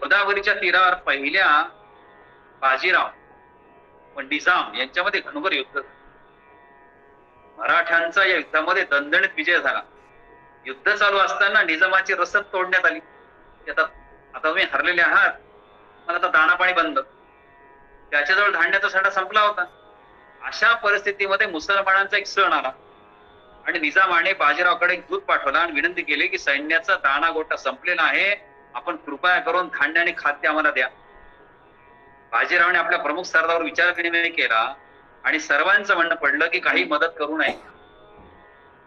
गोदावरीच्या तीरावर पहिल्या बाजीराव व निजाम यांच्यामध्ये घनघोर युद्ध. मराठ्यांचा या युद्धामध्ये दणदणीत विजय झाला. युद्ध चालू असताना निजामाची रसद तोडण्यात आली. आता तुम्ही हरलेले आहात, मला आता दाणा पाणी बंद. त्याच्याजवळ धान्याचा साठा संपला होता. अशा परिस्थितीमध्ये मुसलमानांचा एक सण आला आणि निजामाने बाजीरावकडे एक दूत पाठवला आणि विनंती केली की सैन्याचा दाणा गोटा संपलेला आहे, आपण कृपया करून धान्य आणि खाद्य आम्हाला द्या. बाजीरावने आपल्या प्रमुख सरदारावर विचार विनिमय केला आणि सर्वांचं म्हणणं पडलं की काही मदत करू नये.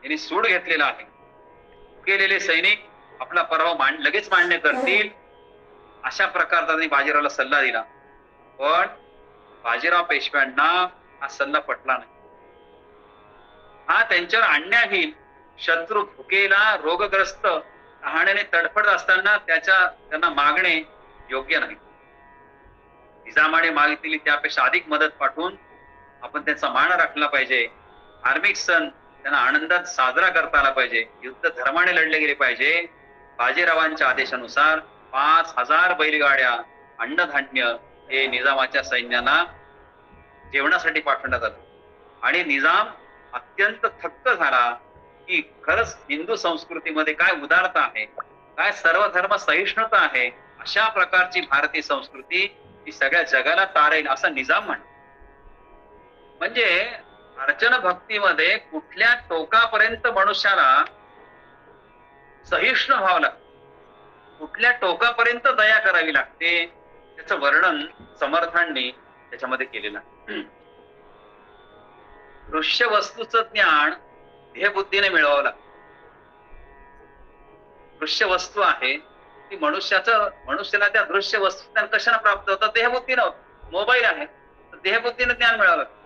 यांनी सूड घेतलेला आहे. केलेले सैनिक आपला पराभव लगेच मान्य करतील अशा प्रकारचा त्यांनी बाजीरावला सल्ला दिला. पण बाजीराव पेशव्यांना हा सल्ला पटला नाही. हा त्यांच्यावर अन्याय होईल. शत्रू भुकेला रोगग्रस्त तहाण्याने तडफडत असताना त्यांना मागणे योग्य नाही. निजामाने मागितलेली त्यापेक्षा अधिक मदत पाठवून आपण त्यांचा मान राखला पाहिजे. धार्मिक सण त्यांना आनंदात साजरा करता आला पाहिजे. युद्ध धर्माने लढले गेले पाहिजे. बाजीरावांच्या आदेशानुसार 5000 बैलगाड्या अन्नधान्य हे निजामाच्या सैन्याला जेवणासाठी पाठवण्यात आलं आणि निजाम अत्यंत थक्क झाला की खरंच हिंदू संस्कृतीमध्ये काय उदारता आहे, काय सर्व धर्म सहिष्णुता आहे. अशा प्रकारची भारतीय संस्कृती ही सगळ्या जगाला तारेल असा निजाम म्हणतो. म्हणजे अर्चन भक्तीमध्ये कुठल्या टोकापर्यंत मनुष्याला सहिष्णू व्हावं लागतं, कुठल्या टोकापर्यंत दया करावी लागते त्याचं वर्णन समर्थांनी त्याच्यामध्ये केलेलं आहे. दृश्य वस्तूचं ज्ञान ध्येयबुद्धीने मिळवावं लागतं. दृश्य वस्तू आहे ती मनुष्याला त्या दृश्य वस्तू ज्ञान कशाने प्राप्त होतं? देहबुद्धीनं होतं. मोबाईल आहे तर देहबुद्धीनं ज्ञान मिळावं लागतं.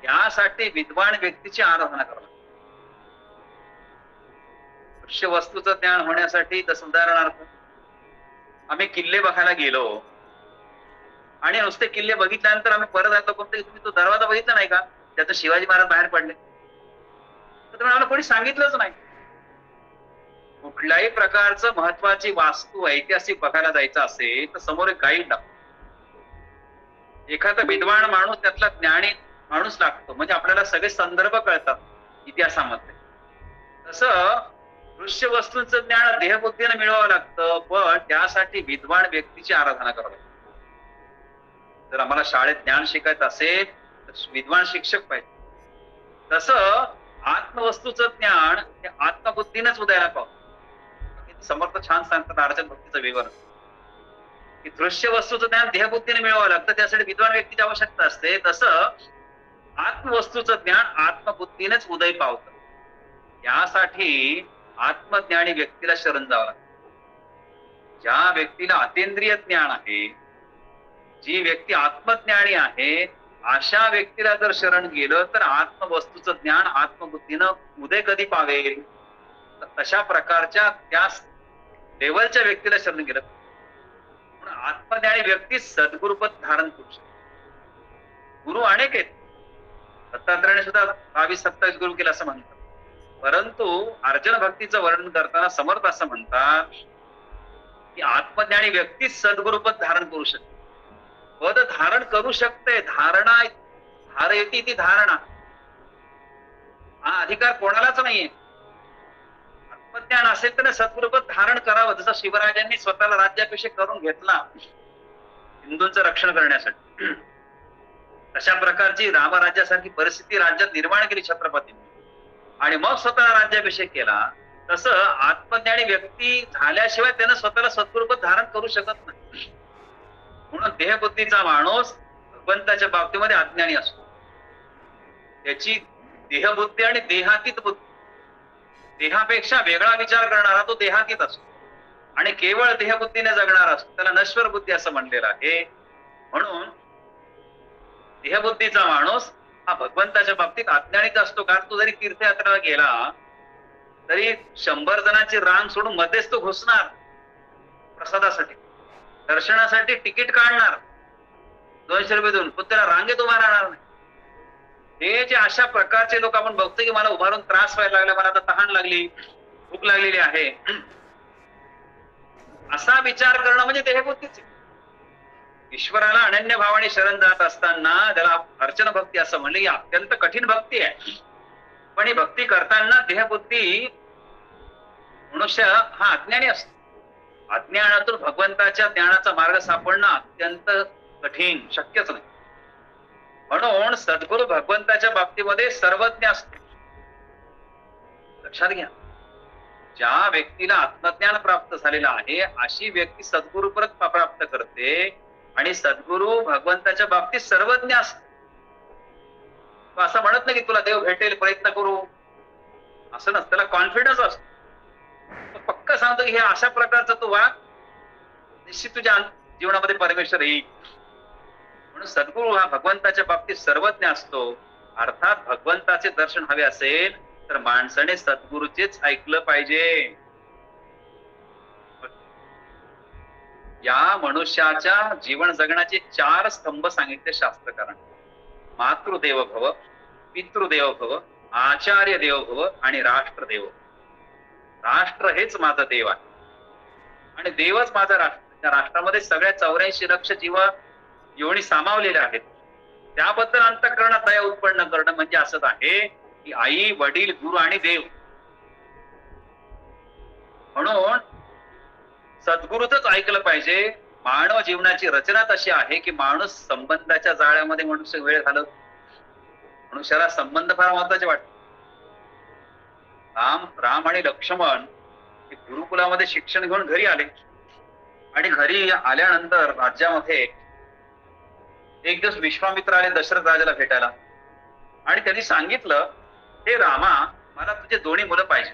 यासाठी विद्वान व्यक्तीची आराधना करावी लागते. दृश्य वस्तूचं ज्ञान होण्यासाठी जसं उदाहरणार्थ आम्ही किल्ले बघायला गेलो आणि नुसते किल्ले बघितल्यानंतर आम्ही परत आलो. तुम्ही तो दरवाजा बघितला नाही का, त्यातून शिवाजी महाराज बाहेर पडले? तर मला कोणी सांगितलंच नाही. कुठल्याही प्रकारचं महत्वाची वास्तू ऐतिहासिक बघायला जायचं असेल तर समोर एक गाईड लागतो. एखादा विद्वान माणूस, त्यातला ज्ञानी माणूस लागतो, म्हणजे आपल्याला सगळे संदर्भ कळतात इतिहासामध्ये. तसं दृश्य वस्तूंचं ज्ञान देहबुद्धीने मिळवावं लागतं, पण त्यासाठी विद्वान व्यक्तीची आराधना करावी लागते. जर आम्हाला शाळेत ज्ञान शिकायचं असेल तर विद्वान शिक्षक पाहिजे. तसं आत्मवस्तूचं ज्ञान हे आत्मबुद्धीनेच उदयाला पावतं. समर्थ छान सांगतात अर्चन भक्तीचं विवरण, की दृश्य वस्तूचं ज्ञान देहबुद्धीने मिळवावं लागतं, त्यासाठी विद्वान व्यक्तीची आवश्यकता असते. तसं आत्मवस्तूचं ज्ञान आत्मबुद्धीनेच उदय पावतं. यासाठी आत्मज्ञानी व्यक्तीला शरण जावं लागतं. ज्या व्यक्तीला अतींद्रिय ज्ञान आहे, जी व्यक्ती आत्मज्ञानी आहे, अशा व्यक्तीला जर शरण गेलं तर आत्मवस्तूचं ज्ञान आत्मबुद्धीनं उदय कधी पावेल? तशा प्रकारच्या त्या लेवलच्या व्यक्तीला शरण गेलं. म्हणून आत्मज्ञानी व्यक्ती सद्गुरुपद धारण करू शकते. गुरु अनेक आहेत, दत्तात्रेयाने सुद्धा 22-27 गुरु केला असं म्हणतात. परंतु अर्जुन भक्तीचं वर्णन करताना समर्थ असं म्हणतात की आत्मज्ञानी व्यक्ती सद्गुरुपद धारण करू शकते. पद धारण करू शकते. धारणा धारयती ती धारणा, हा अधिकार कोणालाच नाहीये. आत्मज्ञान असेल तर सद्गुरुपद धारण करावं. जसं शिवराजांनी स्वतःला राज्याभिषेक करून घेतला हिंदूंचं रक्षण करण्यासाठी, तशा प्रकारची रामराज्यासारखी परिस्थिती राज्यात निर्माण केली छत्रपतींनी, आणि मग स्वतःला राज्याभिषेक केला. तसं आत्मज्ञानी व्यक्ती झाल्याशिवाय त्यानं स्वतःला सद्गुरुपद धारण करू शकत नाही. म्हणून देहबुद्धीचा माणूस भगवंताच्या बाबतीमध्ये अज्ञानी असतो. त्याची देहबुद्धी आणि देहातीत बुद्धी, देहापेक्षा वेगळा विचार करणारा तो देहातीत असतो, आणि केवळ देहबुद्धीने जगणारा असतो, त्याला नश्वर बुद्धी असं म्हणलेलं आहे. म्हणून देहबुद्धीचा माणूस हा भगवंताच्या बाबतीत अज्ञानीच असतो. कारण तो जरी तीर्थयात्रेला गेला तरी 100 जणांची रांग सोडून मध्येच तो घुसणार, प्रसादासाठी दर्शनासाठी तिकीट काढणार 200 रुपये देऊन, पण त्याला रांगेत उभा राहणार नाही. हे जे अशा प्रकारचे लोक आपण बघतो की मला उभारून त्रास व्हायला लागला, मला आता तहान लागली, भूक लागलेली आहे, असा विचार करणं म्हणजे देहबुद्धीच. ईश्वराला अनन्य भावाने शरण जात असताना त्याला अर्चन भक्ती असं म्हणलं. ही अत्यंत कठीण भक्ती आहे, पण ही भक्ती करताना देहबुद्धी मनुष्य हा अज्ञानी असतो. अज्ञानातून भगवंताच्या ज्ञानाचा मार्ग सापडणं अत्यंत कठीण, शक्यच नाही. म्हणून सद्गुरु भगवंताच्या बाबतीमध्ये सर्वज्ञ असतो. लक्षात घ्या, ज्या व्यक्तीला आत्मज्ञान प्राप्त झालेलं आहे अशी व्यक्ती सद्गुरु परत प्राप्त करते, आणि सद्गुरु भगवंताच्या बाबतीत सर्वज्ञ असतो. असं म्हणत नाही की तुला देव भेटेल, प्रयत्न करू, असं नसतं. त्याला कॉन्फिडन्स असतो. पक्क सांगतो की हे अशा प्रकारचा तू वाग, निश्चित तुझ्या जीवनामध्ये परमेश्वर येईल. म्हणून सद्गुरु हा भगवंताच्या बाबतीत सर्वज्ञ असतो. अर्थात भगवंताचे दर्शन हवे असेल तर माणसाने सद्गुरूचेच ऐकलं पाहिजे. या मनुष्याच्या जीवन जगण्याचे 4 स्तंभ सांगितले शास्त्रकारांनी: मातृदेव भव, पितृदेव भव, आचार्य देव भव आणि राष्ट्रदेव. राष्ट्र हेच माझं देव आहे आणि देवच माझा राष्ट्र. त्या राष्ट्रामध्ये सगळ्या 84 लक्ष जीव योनी सामावलेल्या आहेत. त्याबद्दल अंतःकरणात दया उत्पन्न करणं म्हणजे असंच आहे की आई, वडील, गुरु आणि देव. म्हणून सद्गुरूच ऐकलं पाहिजे. मानव जीवनाची रचना तशी आहे की माणूस संबंधाच्या जाळ्यामध्ये मनुष्य वेळ घालत. मनुष्याला संबंध फार महत्वाचे वाटतात. राम आणि लक्ष्मण हे गुरुकुलामध्ये शिक्षण घेऊन घरी आले, आणि घरी आल्यानंतर राज्यामध्ये एक दिवस विश्वामित्र आले दशरथ राजाला भेटायला, आणि त्यांनी सांगितलं, हे रामा, मला तुझे दोन्ही मुलं पाहिजे.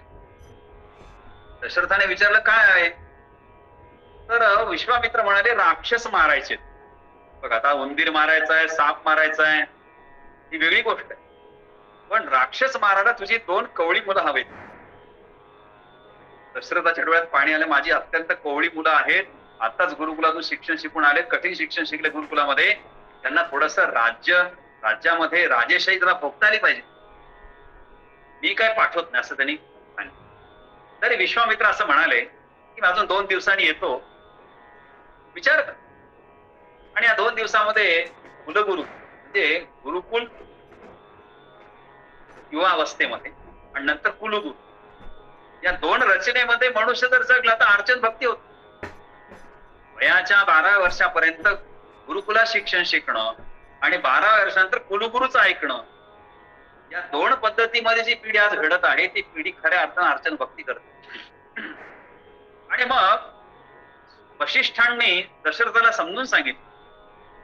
दशरथाने विचारलं काय आहे, तर विश्वामित्र म्हणाले राक्षस मारायचे. बघ, आता उंदीर मारायचा आहे, साप मारायचा आहे, ही वेगळी गोष्ट आहे, पण राक्षस मारायला तुझी 2 कवळी मुलं हवेत. दशरथाच्या डोळ्यात पाणी आलं. माझी अत्यंत कवळी मुलं आहेत, आताच गुरुकुलातून शिक्षण शिकून आले, कठीण शिक्षण शिकले गुरुकुलामध्ये, त्यांना थोडस राज्यामध्ये राजेशाही जरा भोगता आली पाहिजे. मी काय पाठवत नाही असं त्यांनी सांगितलं. तरी विश्वामित्र असं म्हणाले की अजून 2 दिवसांनी येतो, विचार कर. आणि या 2 दिवसामध्ये कुलगुरू म्हणजे गुरुकुल युवा अवस्थेमध्ये आणि नंतर कुलगुरू या 2 रचनेमध्ये मनुष्य जर जगला तर अर्चन भक्ती होत. वयाच्या 12 वर्षापर्यंत गुरुकुलात शिक्षण शिकणं आणि 12 वर्षानंतर कुलगुरूच ऐकणं, या 2 पद्धतीमध्ये जी पिढी आज घडत आहे ती पिढी खऱ्या अर्थानं अर्चन भक्ती करते. आणि मग वशिष्ठांनी दशरथाला समजून सांगितलं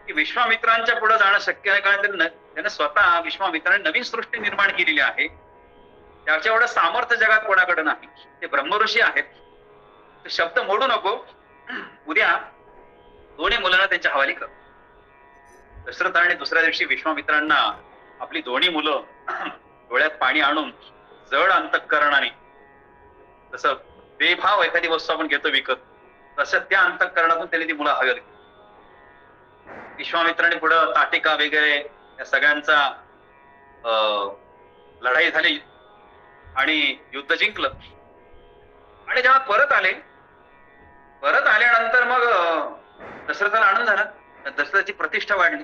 की विश्वामित्रांच्या पुढे जाणं शक्य आहे, कारण त्यानं स्वतः विश्वामित्राने नवीन सृष्टी निर्माण केलेली आहे. त्याच्या एवढं सामर्थ्य जगात कोणाकडे नाही. ते ब्रह्मऋषी आहेत. ते शब्द मोडू नको. उद्या दोन्ही मुलांना त्यांच्या हवाली कर. दशरथाने दुसऱ्या दिवशी विश्वामित्रांना आपली दोन्ही मुलं डोळ्यात पाणी आणून जड अंतःकरणाने, जसं बेभाव एखादी वस्तू आपण घेतो विकत, तसं त्या अंतःकरणातून त्यांनी ती मुलं हवी. विश्वामित्राने पुढं ताटिका वगैरे या सगळ्यांचा लढाई झाली आणि युद्ध जिंकलं. आणि जेव्हा परत आल्यानंतर मग दशरथाला आनंद झाला. दशरथाची प्रतिष्ठा वाढली.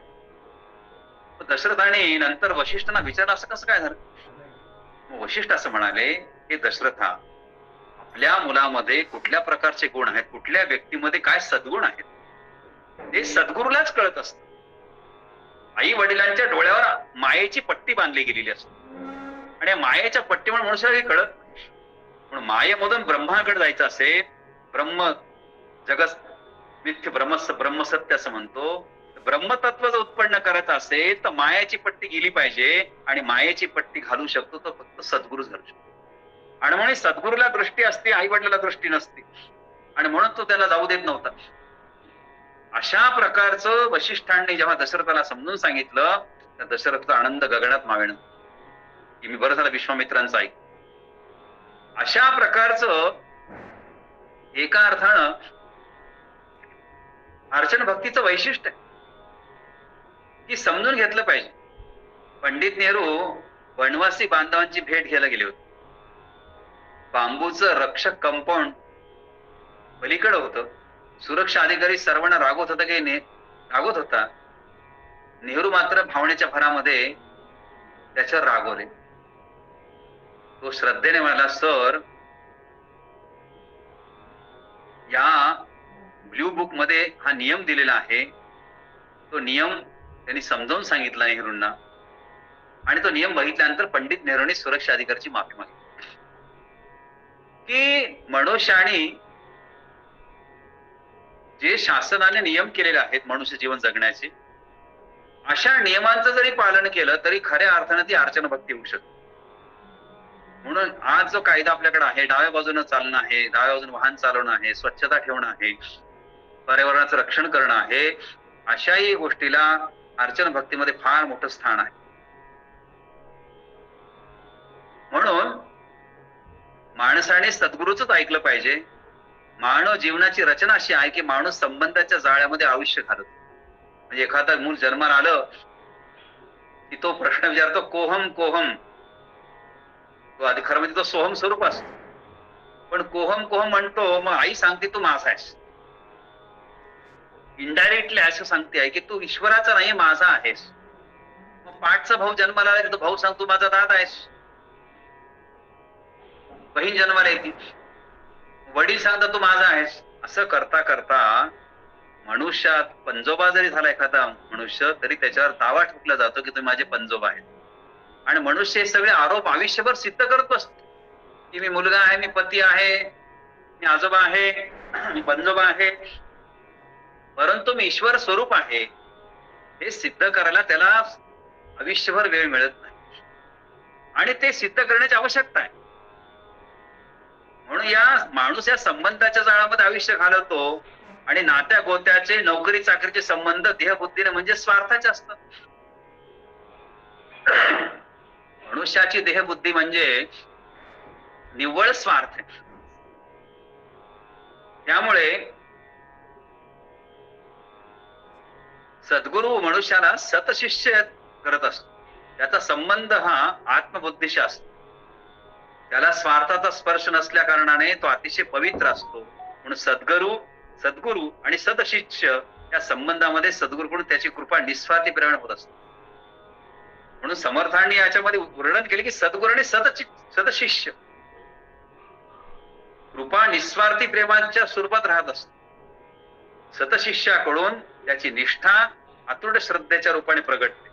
दशरथाने नंतर वशिष्ठांना विचारलं असं कसं काय झालं. वशिष्ठ असं म्हणाले की दशरथा, आपल्या मुलामध्ये कुठल्या प्रकारचे गुण आहेत, कुठल्या व्यक्तीमध्ये काय सद्गुण आहेत, ते सद्गुरूलाच कळत असत. आई वडिलांच्या डोळ्यावर मायेची पट्टी बांधली गेलेली असते आणि मायेच्या पट्टीमुळे मनुष्याला हे कळत नाही. पण मायेमधून ब्रह्माकडे जायचं असेल, ब्रह्म जगत मिथ्य ब्रह्मसत्य असं म्हणतो, ब्रह्मतत्व जर उत्पन्न करायचं असेल तर मायाची पट्टी गेली पाहिजे. आणि मायेची पट्टी घालू शकतो तो फक्त सद्गुरूच घालू शकतो. आणि म्हणून सद्गुरूला दृष्टी असते, आई वडिलाला दृष्टी नसते, आणि म्हणून तो त्याला जाऊ देत नव्हता. अशा प्रकारचं वशिष्ठांनी जेव्हा दशरथाला समजून सांगितलं तर दशरथाचा आनंद गगनात मावेना की मी बरं झालं विश्वामित्रांचं ऐक. अशा प्रकारचं एका अर्थानं अर्चन भक्तीचं वैशिष्ट्य आहे की समजून घेतलं पाहिजे. पंडित नेहरू वनवासी बांधवांची भेट घ्यायला गेले होते. बांबूचं रक्षक कंपाऊंड पलीकडे होतं. सुरक्षा अधिकारी सर्वांना रागवत होता. नेहरू मात्र भावनेच्या भरामध्ये त्याच्यावर रागवले. तो श्रद्धेने म्हणाला, सर, या ब्ल्यू बुक मध्ये हा नियम दिलेला आहे. तो नियम त्यांनी समजावून सांगितला नेहरूंना आणि तो नियम बघितल्यानंतर पंडित नेहरूंनी सुरक्षा अधिकाऱ्याची माफी मागितली की मनुष्याने जे शासनाने नियम केलेले आहेत मनुष्य जीवन जगण्याचे, अशा नियमांचं जरी पालन केलं तरी खऱ्या अर्थाने ती अर्चन भक्ती होऊ शकते. म्हणून आज जो कायदा आपल्याकडे आहे, डाव्या बाजूनं चालणं आहे, डाव्या बाजूने वाहन चालवणं आहे, स्वच्छता ठेवणं आहे, पर्यावरणाचं रक्षण करणं आहे, अशाही गोष्टीला अर्चन भक्तीमध्ये फार मोठं स्थान आहे. म्हणून माणसाने सद्गुरूच ऐकलं पाहिजे. मानव जीवनाची रचना अशी आहे की माणूस संबंधाच्या जाळ्यामध्ये आयुष्य घालतो. म्हणजे एखादा मूल जन्माला आलं की तो प्रश्न विचारतो, कोहम कोहम. तो आधी खरं म्हणजे तो सोहम स्वरूप असतो, पण कोहम कोहम म्हणतो. मग आई सांगते तू माझा आहेस. इनडायरेक्टली असं सांगते आहे की तू ईश्वराचा नाही, माझा आहेस. मग पाठचा भाऊ जन्माला आला की तो भाऊ सांगतो माझा दादा आहेस. बहीण जन्माला येते, वडील सांगतात तू माझा आहेस. असं करता करता मनुष्यात पंजोबा जरी झाला एखादा मनुष्य तरी त्याच्यावर दावा ठोकला जातो की तुम्ही माझे पंजोबा आहेत. आणि मनुष्य हे सगळे आरोप आयुष्यभर सिद्ध करत असतो की मी मुलगा आहे, मी पती आहे, मी आजोबा आहे, मी पंजोबा आहे. परंतु मी ईश्वर स्वरूप आहे हे सिद्ध करायला त्याला आयुष्यभर वेळ मिळत नाही आणि ते सिद्ध करण्याची आवश्यकता आहे. म्हणून या माणूस या संबंधाच्या जाळामध्ये आयुष्य घालवतो आणि नात्या गोत्याचे, नोकरी चाकरीचे संबंध देहबुद्धीने म्हणजे स्वार्थाचे असतात. मनुष्याची देहबुद्धी म्हणजे निव्वळ स्वार्थ आहे. त्यामुळे सद्गुरू मनुष्याला सतशिष्य करत असतो. त्याचा संबंध हा आत्मबुद्धीशी असतो. त्याला स्वार्थाचा स्पर्श नसल्या कारणाने तो अतिशय पवित्र असतो. म्हणून सद्गुरू आणि सदशिष्य या संबंधामध्ये सद्गुरूकडून त्याची कृपा निस्वार्थी प्रेरणा होत असते. म्हणून समर्थांनी याच्यामध्ये वर्णन केले की सद्गुरू आणि सदशिष्य कृपा निस्वार्थी प्रेमाच्या स्वरूपात राहत असते. सतशिष्याकडून त्याची निष्ठा अतुट श्रद्धेच्या रूपाने प्रगटते.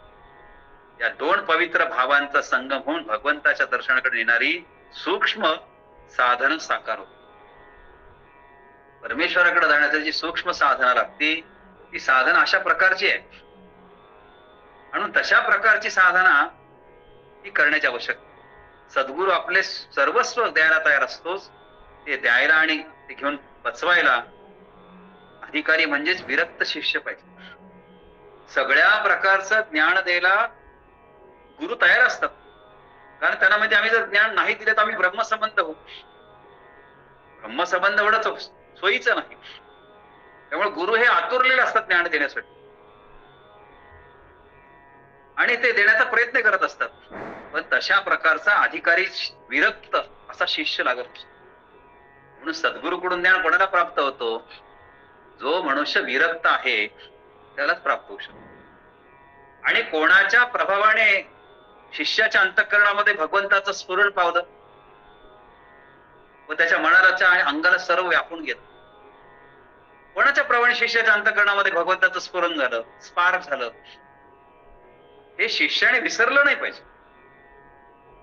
या दोन पवित्र भावांचा संगम होऊन भगवंताच्या दर्शनाकडे येणारी सूक्ष्म साधन साकार होते. परमेश्वराकडे जाण्यासाठी जी सूक्ष्म साधना लागते ती साधना अशा प्रकारची आहे. म्हणून तशा प्रकारची साधना ती करण्याची आवश्यकता. सद्गुरू आपले सर्वस्व द्यायला तयार असतोच. ते द्यायला आणि ते घेऊन पचवायला अधिकारी म्हणजेच विरक्त शिष्य पाहिजे. सगळ्या प्रकारचं ज्ञान द्यायला गुरु तयार असतात. कारण त्यांना म्हणजे आम्ही जर ज्ञान नाही दिले तर आम्ही ब्रह्मसंबंध होऊ. ब्रह्मसंबंध एवढंच सोयीचं नाही. त्यामुळे गुरु हे आतुरलेले असतात ज्ञान देण्यासाठी आणि ते देण्याचा प्रयत्न करत असतात. पण तशा प्रकारचा अधिकारी विरक्त असा शिष्य लागत असतो. म्हणून सद्गुरूकडून ज्ञान कोणाला प्राप्त होतो? जो मनुष्य विरक्त आहे त्यालाच प्राप्त होऊ शकतो. आणि कोणाच्या प्रभावाने शिष्याच्या अंतःकरणामध्ये भगवंताचं स्फुरण पावलं व त्याच्या मनाला आणि अंगाला सर्व व्यापून गेलं. कोणाच्या प्रमाणे शिष्याच्या अंतःकरणामध्ये भगवंताचं स्फुरण झालं, स्पार्क झालं, हे शिष्याने विसरलं नाही पाहिजे.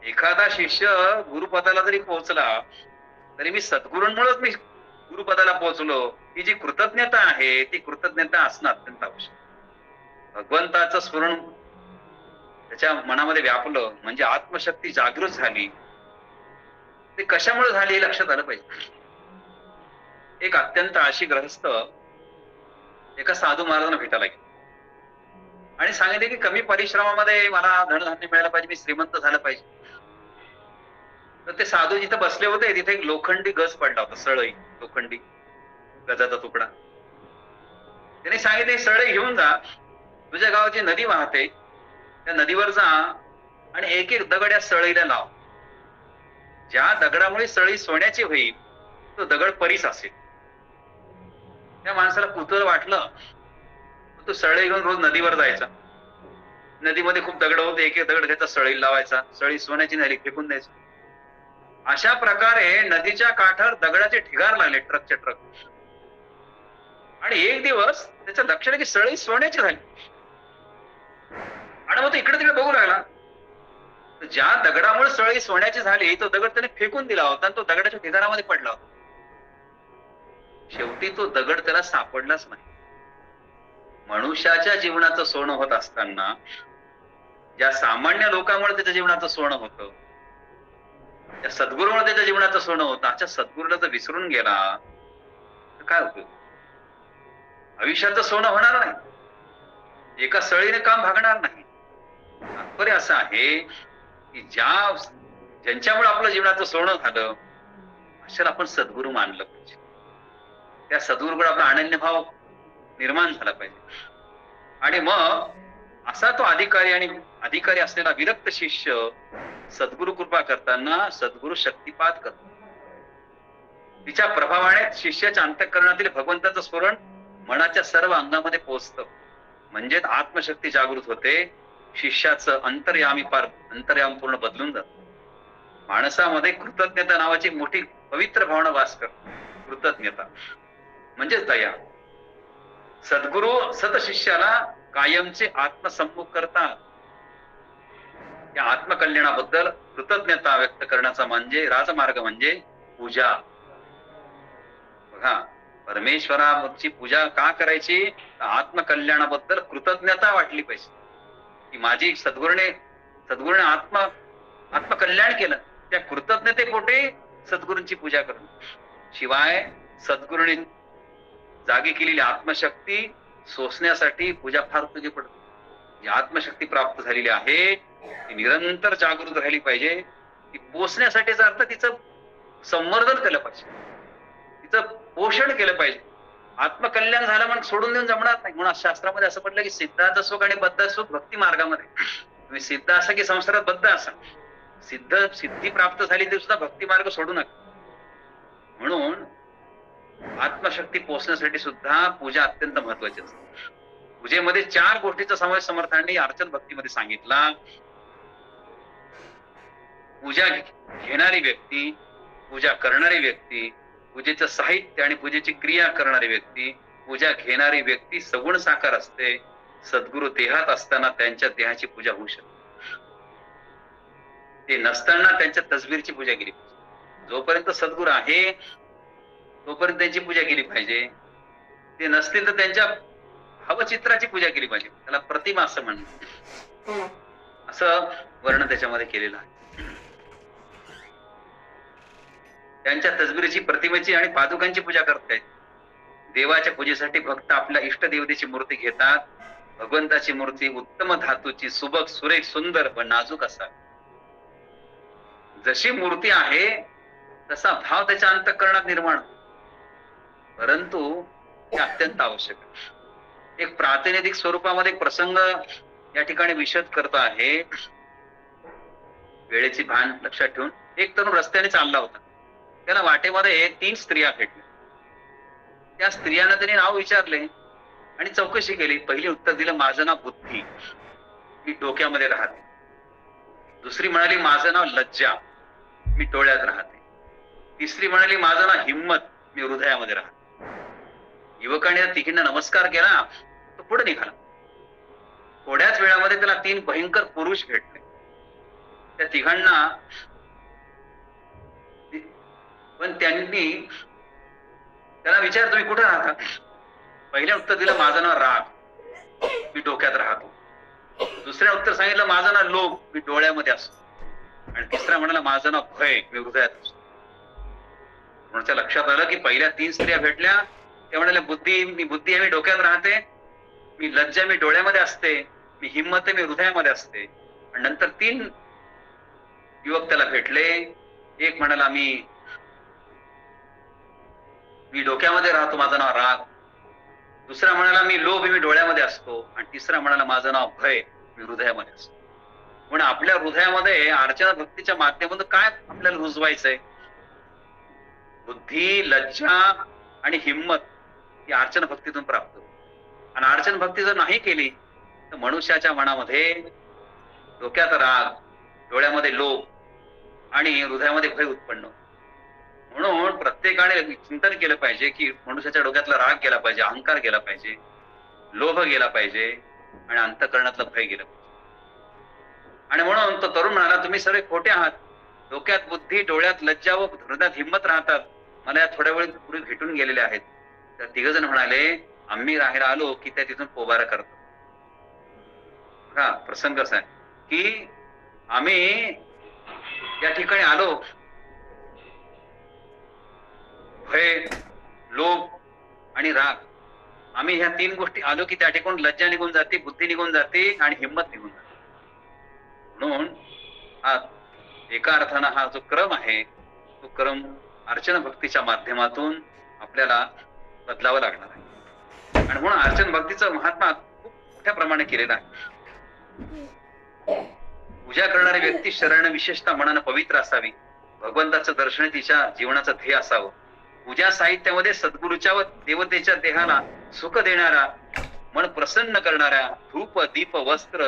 एखादा शिष्य गुरुपदाला जरी पोहोचला तरी मी सद्गुरूंमुळेच मी गुरुपदाला पोहोचलो ही जी कृतज्ञता आहे ती कृतज्ञता असणं अत्यंत आवश्यक. भगवंताचं स्फुरण त्याच्या मनामध्ये व्यापलं म्हणजे आत्मशक्ती जागृत झाली. ते कशामुळे झाली हे लक्षात आलं पाहिजे. एक अत्यंत आळशी ग्रहस्थ एका साधू महाराजांना भेटायला गेला आणि सांगितले की कमी परिश्रमामध्ये मला धनधान्य मिळायला पाहिजे, मी श्रीमंत झालं पाहिजे. तर ते साधू जिथे बसले होते तिथे एक लोखंडी गज पडला होता, सळई, लोखंडी गजाचा तुकडा. त्याने सांगितले सळई घेऊन जा, तुझ्या गावाची नदी वाहते, त्या नदीवर जा आणि एक एक दगड या सळईला लाव. ज्या दगडामुळे सळई सोन्याची होईल तो दगड परीस असेल. त्या माणसाला कुतूहल वाटलं. तो सळई घेऊन रोज नदीवर जायचा. नदीमध्ये खूप दगड होते, एक एक दगड घ्यायचा, सळई लावायचा. सळई सोन्याची झाली फेकून द्यायची. अशा प्रकारे नदीच्या काठावर दगडाचे ढिगार लागले, ट्रकचे ट्रक. आणि एक दिवस त्याच्या लक्षात की सळई सोन्याची झाली आणि मग तो इकडे तिकडे बघू लागला. ज्या दगडामुळे सळई सोन्याची झाली तो दगड त्याने फेकून दिला होता आणि तो दगडाच्या ढिगारामध्ये पडला होता. शेवटी तो दगड त्याला सापडलाच नाही. मनुष्याच्या जीवनाचं सोनं होत असताना ज्या सामान्य लोकांमुळे त्याच्या जीवनाचं सोनं होतं, त्या सद्गुरूमुळे त्याच्या जीवनाचं सोनं होतं, अशा सद्गुरूला जर विसरून गेला तर काय उपयोग? आयुष्याचं सोनं होणार नाही. एका सळीने काम भागणार नाही. तात्पर्य असं आहे की ज्यांच्यामुळे आपलं जीवनाचं सोनं झालं अशाला आपण सद्गुरू मानलं पाहिजे. त्या सद्गुरूकडे आपला अनन्यभाव निर्माण झाला पाहिजे. आणि मग असा तो अधिकारी असलेला विरक्त शिष्य सद्गुरु कृपा करताना सद्गुरु शक्तिपात करतो. तिच्या प्रभावाने शिष्याच्या अंतःकरणातील भगवंताचं स्फुरण मनाच्या सर्व अंगामध्ये पोहोचतं. म्हणजेच आत्मशक्ती जागृत होते. शिष्याचं अंतर्याम पूर्ण बदलून जात. माणसामध्ये कृतज्ञता नावाची मोठी पवित्र भावना वास करते. कृतज्ञता म्हणजेच दया. सद्गुरु सतशिष्याला कायमचे आत्मसम्मुख करतात. या आत्मकल्याणाबद्दल कृतज्ञता व्यक्त करण्याचा म्हणजे राजमार्ग म्हणजे पूजा. बघा, परमेश्वराची पूजा का करायची? आत्मकल्याणाबद्दल कृतज्ञता वाटली पाहिजे की माझी सद्गुरूने आत्मकल्याण केलं. त्या कृतज्ञतेपोटी सद्गुरूंची पूजा करणं. शिवाय सद्गुरूंनी जागी केलेली आत्मशक्ती सोसण्यासाठी पूजा फार उपयोगी पडते. जी आत्मशक्ती प्राप्त झालेली आहे ती निरंतर जागृत राहिली पाहिजे. ती पोसण्यासाठीचा अर्थ तिचं संवर्धन केलं पाहिजे, तिचं पोषण केलं पाहिजे. आत्मकल्याण झालं म्हणून सोडून देऊन जमणार नाही. म्हणून शास्त्रामध्ये असं म्हटलं की सिद्धार्थ सुख आणि बद्ध सुख भक्ती मार्गामध्ये. तुम्ही सिद्ध असा की संसारात बद्ध असा. सिद्धी प्राप्त झाली तरी सुद्धा भक्ती मार्ग सोडू नका. म्हणून आत्मशक्ती पोचण्यासाठी सुद्धा पूजा अत्यंत महत्वाची असते. पूजेमध्ये 4 गोष्टीचा समावेश समर्थांनी अर्चन भक्तीमध्ये सांगितला. पूजा घेणारी व्यक्ती, पूजा करणारी व्यक्ती, पूजेचं साहित्य आणि पूजेची क्रिया करणारी व्यक्ती, पूजा घेणारी व्यक्ती सगुण साकार असते. सद्गुरु देहात असताना त्यांच्या देहाची पूजा होऊ शकते. ते नसताना त्यांच्या तसबीरची पूजा केली पाहिजे. जोपर्यंत सद्गुरु आहे तोपर्यंत त्यांची पूजा केली पाहिजे. ते नसतील तर त्यांच्या भावचित्राची पूजा केली पाहिजे. त्याला प्रतिमा असं म्हणणं, असं वर्णन त्याच्यामध्ये केलेलं आहे. त्यांच्या तसबिरीची, प्रतिमेची आणि पादुकांची पूजा करतायत. देवाच्या पूजेसाठी भक्त आपल्या इष्ट देवतेची मूर्ती घेतात. भगवंताची मूर्ती उत्तम धातूची, सुबक, सुरेख, सुंदर व नाजूक असावी. जशी मूर्ती आहे तसा भाव त्याच्या अंतःकरणात निर्माण, परंतु हे अत्यंत आवश्यक आहे. एक प्रातिनिधिक स्वरूपामध्ये एक प्रसंग या ठिकाणी विशद करतो आहे. वेळेची भान लक्षात ठेवून एक तरुण रस्त्याने चालला होता. त्याला वाटेमध्ये 3 स्त्रिया भेटल्या. त्या स्त्रियांना त्याने नाव विचारले आणि चौकशी केली. पहिली उत्तर दिलं, माझं नाव बुद्धी, मी डोक्यामध्ये राहते. दुसरी म्हणाली, माझं नाव लज्जा, मी डोळ्यात राहते. तिसरी म्हणाली, माझं नाव हिम्मत, मी हृदयामध्ये राहते. युवकाने त्या तिघींना नमस्कार केला. तो पुढे निघाला. थोड्याच वेळामध्ये त्याला 3 भयंकर पुरुष भेटले. त्या तिघांना पण त्यांनी त्याला विचार, तुम्ही कुठे राहता? पहिल्या उत्तर दिलं, माझं नाव राग, मी डोक्यात राहतो. दुसऱ्या उत्तर सांगितलं, माझं नाव लोभ, मी डोळ्यामध्ये असतो. आणि तिसरा म्हणाला, माझं नाव भय, मी हृदयात असतो. म्हणून लक्षात आलं की पहिल्या 3 स्त्रिया भेटल्या. त्या म्हणाल्या, मी बुद्धी आहे, मी डोक्यात राहते. मी लज्जा, मी डोळ्यामध्ये असते. मी हिम्मत आहे, मी हृदयामध्ये असते. आणि नंतर 3 युवक त्याला भेटले. एक म्हणाला, मी डोक्यामध्ये राहतो, माझं नाव राग. दुसरा म्हणाला, मी लोभ, मी डोळ्यामध्ये असतो. आणि तिसरा म्हणाला, माझं नाव भय, मी हृदयामध्ये असतो. म्हणून आपल्या हृदयामध्ये अर्चना भक्तीच्या माध्यमातून काय आपल्याला रुजवायचंय? बुद्धी, लज्जा आणि हिम्मत ही अर्चना भक्तीतून प्राप्त होते. आणि अर्चना भक्ती जर नाही केली तर मनुष्याच्या मनामध्ये डोक्यात राग, डोळ्यामध्ये लोभ आणि हृदयामध्ये भय उत्पन्न होतं. म्हणून प्रत्येकाने चिंतन केलं पाहिजे की मनुष्याच्या डोक्यातला राग गेला पाहिजे, अहंकार गेला पाहिजे, लोभ गेला पाहिजे आणि अंतःकरणातलं भय गेलं पाहिजे. आणि म्हणून तो तरुण म्हणाला, तुम्ही सर्व खोटे आहात. डोक्यात बुद्धी, डोळ्यात लज्जा व हृदयात हिंमत राहतात. मला या थोड्या वेळपूर्वी भेटून गेलेले आहेत. तर 3 जण म्हणाले, आम्ही राहायला आलो की त्या तिथून पोबारा करतो. हा प्रसंग असा आहे की आम्ही या ठिकाणी आलो, भय, लोभ आणि राग, आम्ही ह्या 3 गोष्टी आलो की त्या ठिकाणी लज्जा निघून जाते, बुद्धी निघून जाते आणि हिंमत निघून जाते. म्हणून हा एका अर्थानं हा जो क्रम आहे तो क्रम अर्चना भक्तीच्या माध्यमातून आपल्याला बदलावा लागणार आहे. आणि म्हणून अर्चना भक्तीचं महात्मा खूप मोठ्या प्रमाणे केलेलं आहे. पूजा करणारी व्यक्ती शरण विशेषतः मनानं पवित्र असावी. भगवंताचं दर्शन तिच्या जीवनाचं ध्येय असावं. पूजा साहित्यामध्ये सद्गुरूच्या व देवतेच्या देहाला सुख देणारा, मन प्रसन्न करणाऱ्या धूप, दीप, वस्त्र,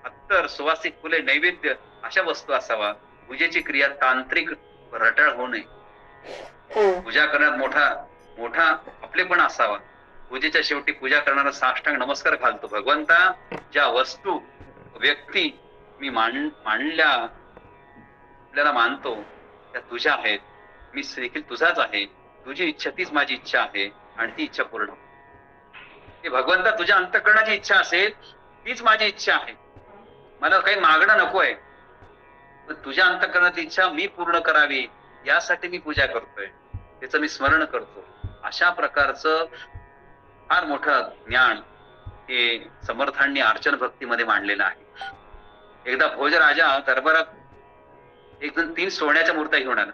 अत्तर, सुवासिक फुले, नैवेद्य अशा वस्तू असावा. पूजेची क्रिया तांत्रिक रटाळ होऊ नये. पूजा करण्यात मोठा आपलेपण असावा. पूजेच्या शेवटी पूजा करणारा साष्टांग नमस्कार घालतो. भगवंता, ज्या वस्तू, व्यक्ती मी मानल्या आपल्याला मानतो त्या तुझ्या आहेत. मी देखील तुझाच आहे. तुझी इच्छा तीच माझी इच्छा आहे आणि ती इच्छा पूर्ण हे भगवंता, तुझ्या अंतःकरणाची इच्छा असेल तीच माझी इच्छा आहे. मला काही मागणं नको आहे, पण तुझ्या अंतःकरणाची इच्छा मी पूर्ण करावी यासाठी मी पूजा करतोय, त्याचं मी स्मरण करतो. अशा प्रकारचं फार मोठं ज्ञान हे समर्थांनी अर्चन भक्तीमध्ये मांडलेलं आहे. एकदा भोजराजा दरबारात एक जण 3 सोन्याच्या मूर्त्या घेऊन आला.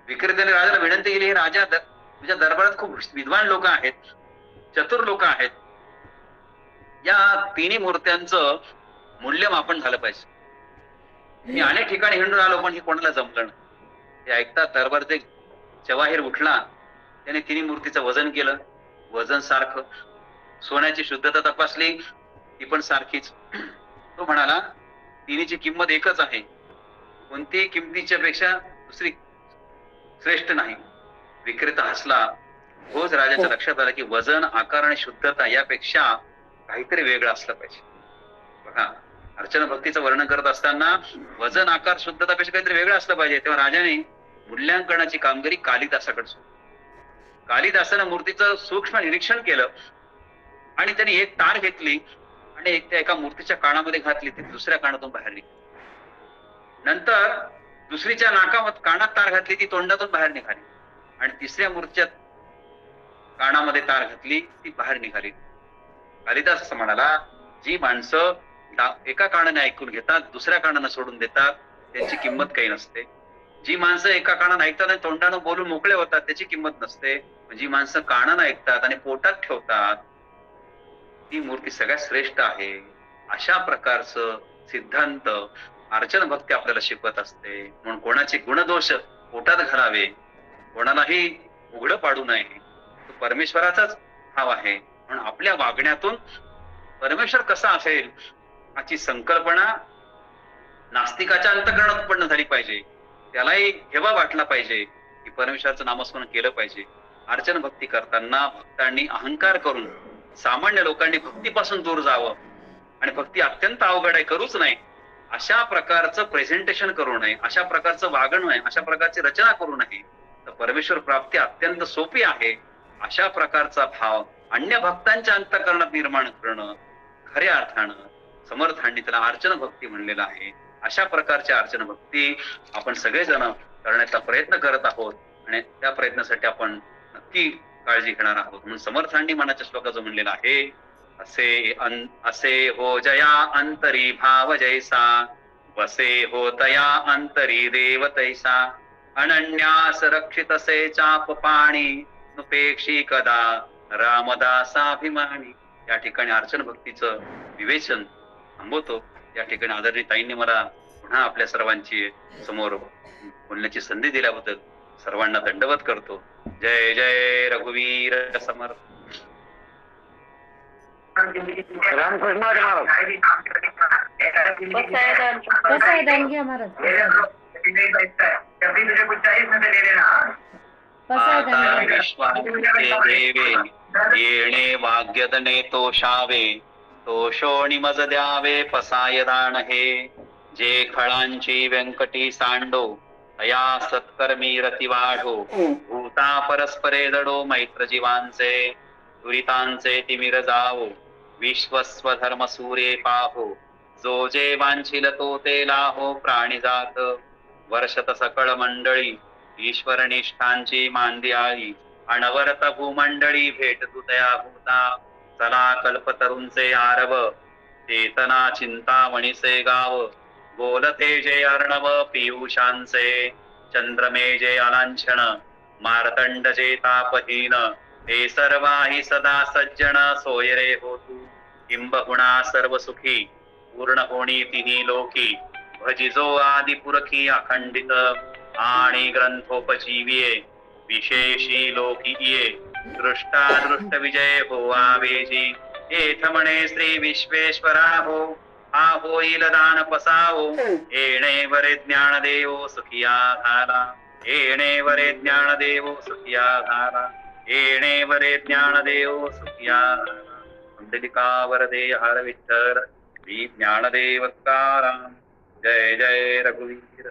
विक्रेत्याने राजाला विनंती केली, हे राजा, तुझ्या दरबारात खूप विद्वान लोक आहेत, चतुर लोक आहेत, या 3 मूर्त्यांचं मूल्यमापन झालं पाहिजे. मी अनेक ठिकाणी हिंडून आलो, पण हे कोणाला जमलं नाही. ते ऐकतात दरबारचे जवाहीर उठला, त्याने तिन्ही मूर्तीचं वजन केलं, वजन सारखं. सोन्याची शुद्धता तपासली, ती पण सारखीच. तो म्हणाला तिन्हीची किंमत एकच आहे, कोणतीही किमतीच्या पेक्षा दुसरी श्रेष्ठ नाही. विक्रेता हसला. रोज राजाच्या लक्षात आलं की वजन, आकार आणि शुद्धता यापेक्षा काहीतरी वेगळं असलं पाहिजे. बघा, अर्चना भक्तीचं वर्णन करत असताना वजन, आकार, शुद्धतापेक्षा काहीतरी वेगळं असलं पाहिजे. तेव्हा राजाने मूल्यांकनाची कामगिरी कालिदासाकडे सोडली. कालिदासानं मूर्तीचं सूक्ष्म निरीक्षण केलं आणि त्यांनी एक तार घेतली आणि त्या एका मूर्तीच्या कानामध्ये घातली, ती दुसऱ्या कानातून बाहेर निघाली. नंतर दुसरीच्या कानात तार घातली, ती तोंडातून बाहेर निघाली. आणि तिसऱ्या मूर्तीच्या कानामध्ये तार घातली, ती बाहेर निघाली. कालिदास असं म्हणाला, जी माणसं एका कानाने ऐकून घेतात, दुसऱ्या कानानं सोडून देतात, त्यांची किंमत काही नसते. जी माणसं एका कानानं ऐकतात आणि तोंडानं बोलून मोकळे होतात, त्याची किंमत नसते. जी माणसं कानानं ऐकतात आणि पोटात ठेवतात, ती मूर्ती सगळ्यात श्रेष्ठ आहे. अशा प्रकारचं सिद्धांत अर्चन भक्ती आपल्याला शिकवत असते. म्हणून कोणाचे गुणदोष पोटात घालावे, कोणालाही उघडं पाडू नये, तो परमेश्वराचाच भाव आहे. म्हणून आपल्या वागण्यातून परमेश्वर कसा असेल याची संकल्पना नास्तिकाच्या अंतःकरणात उत्पन्न झाली पाहिजे. त्यालाही हेवा वाटला पाहिजे की परमेश्वराचं नामस्मरण केलं पाहिजे. अर्चन भक्ती करताना भक्तांनी अहंकार करून, सामान्य लोकांनी भक्तीपासून दूर जावं आणि भक्ती अत्यंत अवघड आहे, करूच नाही, अशा प्रकारचं प्रेझेंटेशन करू नये, अशा प्रकारचं वागणं आहे, अशा प्रकारची रचना करू नये. तर परमेश्वर प्राप्ती अत्यंत सोपी आहे. अशा प्रकारचा भाव अन्य भक्तांच्या अंतःकरणात निर्माण करणं खऱ्या अर्थानं समर्थांनी त्याला अर्चन भक्ती म्हणलेलं आहे. अशा प्रकारच्या अर्चन भक्ती आपण सगळेजण करण्याचा प्रयत्न करत आहोत आणि त्या प्रयत्नासाठी आपण नक्की काळजी घेणार आहोत. म्हणून समर्थांनी मनाच्या श्लोकाचं म्हणलेलं आहे, असे हो जया अंतरी भाव जैसा, वसे हो तया अंतरी देव तैसा, अनन्यास रक्षितसे चाप पाणी, नुपेक्षी कदा रामदासाभिमानी. या ठिकाणी अर्चन भक्तीचं विवेचन थांबवतो. या ठिकाणी आदरणीय ताईंनी मला पुन्हा आपल्या सर्वांची समोर बोलण्याची संधी दिल्याबद्दल सर्वांना दंडवत करतो. जय जय रघुवीर समर्थ. रामकृष्ण हरी महाराज. कसं आहे दान घ्या महाराज. आता विश्वाचे देवे, येणे वाग्यदने तोषावे, तोषोणी मज द्यावे पसाय दान हे. जे खळांची व्यंकटी सांडो, अया सत्कर्मी रती वाढो, भूता परस्परे दडो मैत्र जीवांचे, दुरितांचे तिमिर जावो, विश्वस्व धर्म सूर्ये पाहो, जो जे वांछिल तो ते लाहो प्राणी जात. वर्षत सकळ मंडळी ईश्वर निष्ठांची मांदियाळी, अनवरत भूमंडळी भेट तू दया भूता. चला कल्पतरूंचे आरव, चेतना चिंतामणीचे गाव, बोलते जे अर्णव पियुषांचे, चंद्रमे जे अलांछन, मार्तंड जे तापहीन, हे सर्वाही सदा सज्जन सोयरे होतू. किंबहुना सर्व सुखी पूर्ण होणी तिही लोकी, भजिजो आदि पुरखी अखंडित, आणि ग्रंथोपजीविये विशेषी लोकी ये. दृष्टादृष्ट विजय हो आवेजी, येथ म्हणे श्री विश्वेश्वरा हो, हा होईल दान पसावो. येणे वरे ज्ञान देवो सुखिया झाला, येणे वरे ज्ञान देवो सुखिया झाला, येणे वरे ज्ञान देवो सुखिया झाला. कुंडलिका वरदे हर विठ्ठल, श्री ज्ञानदेव तुकाराम. जय जय रघुवीर.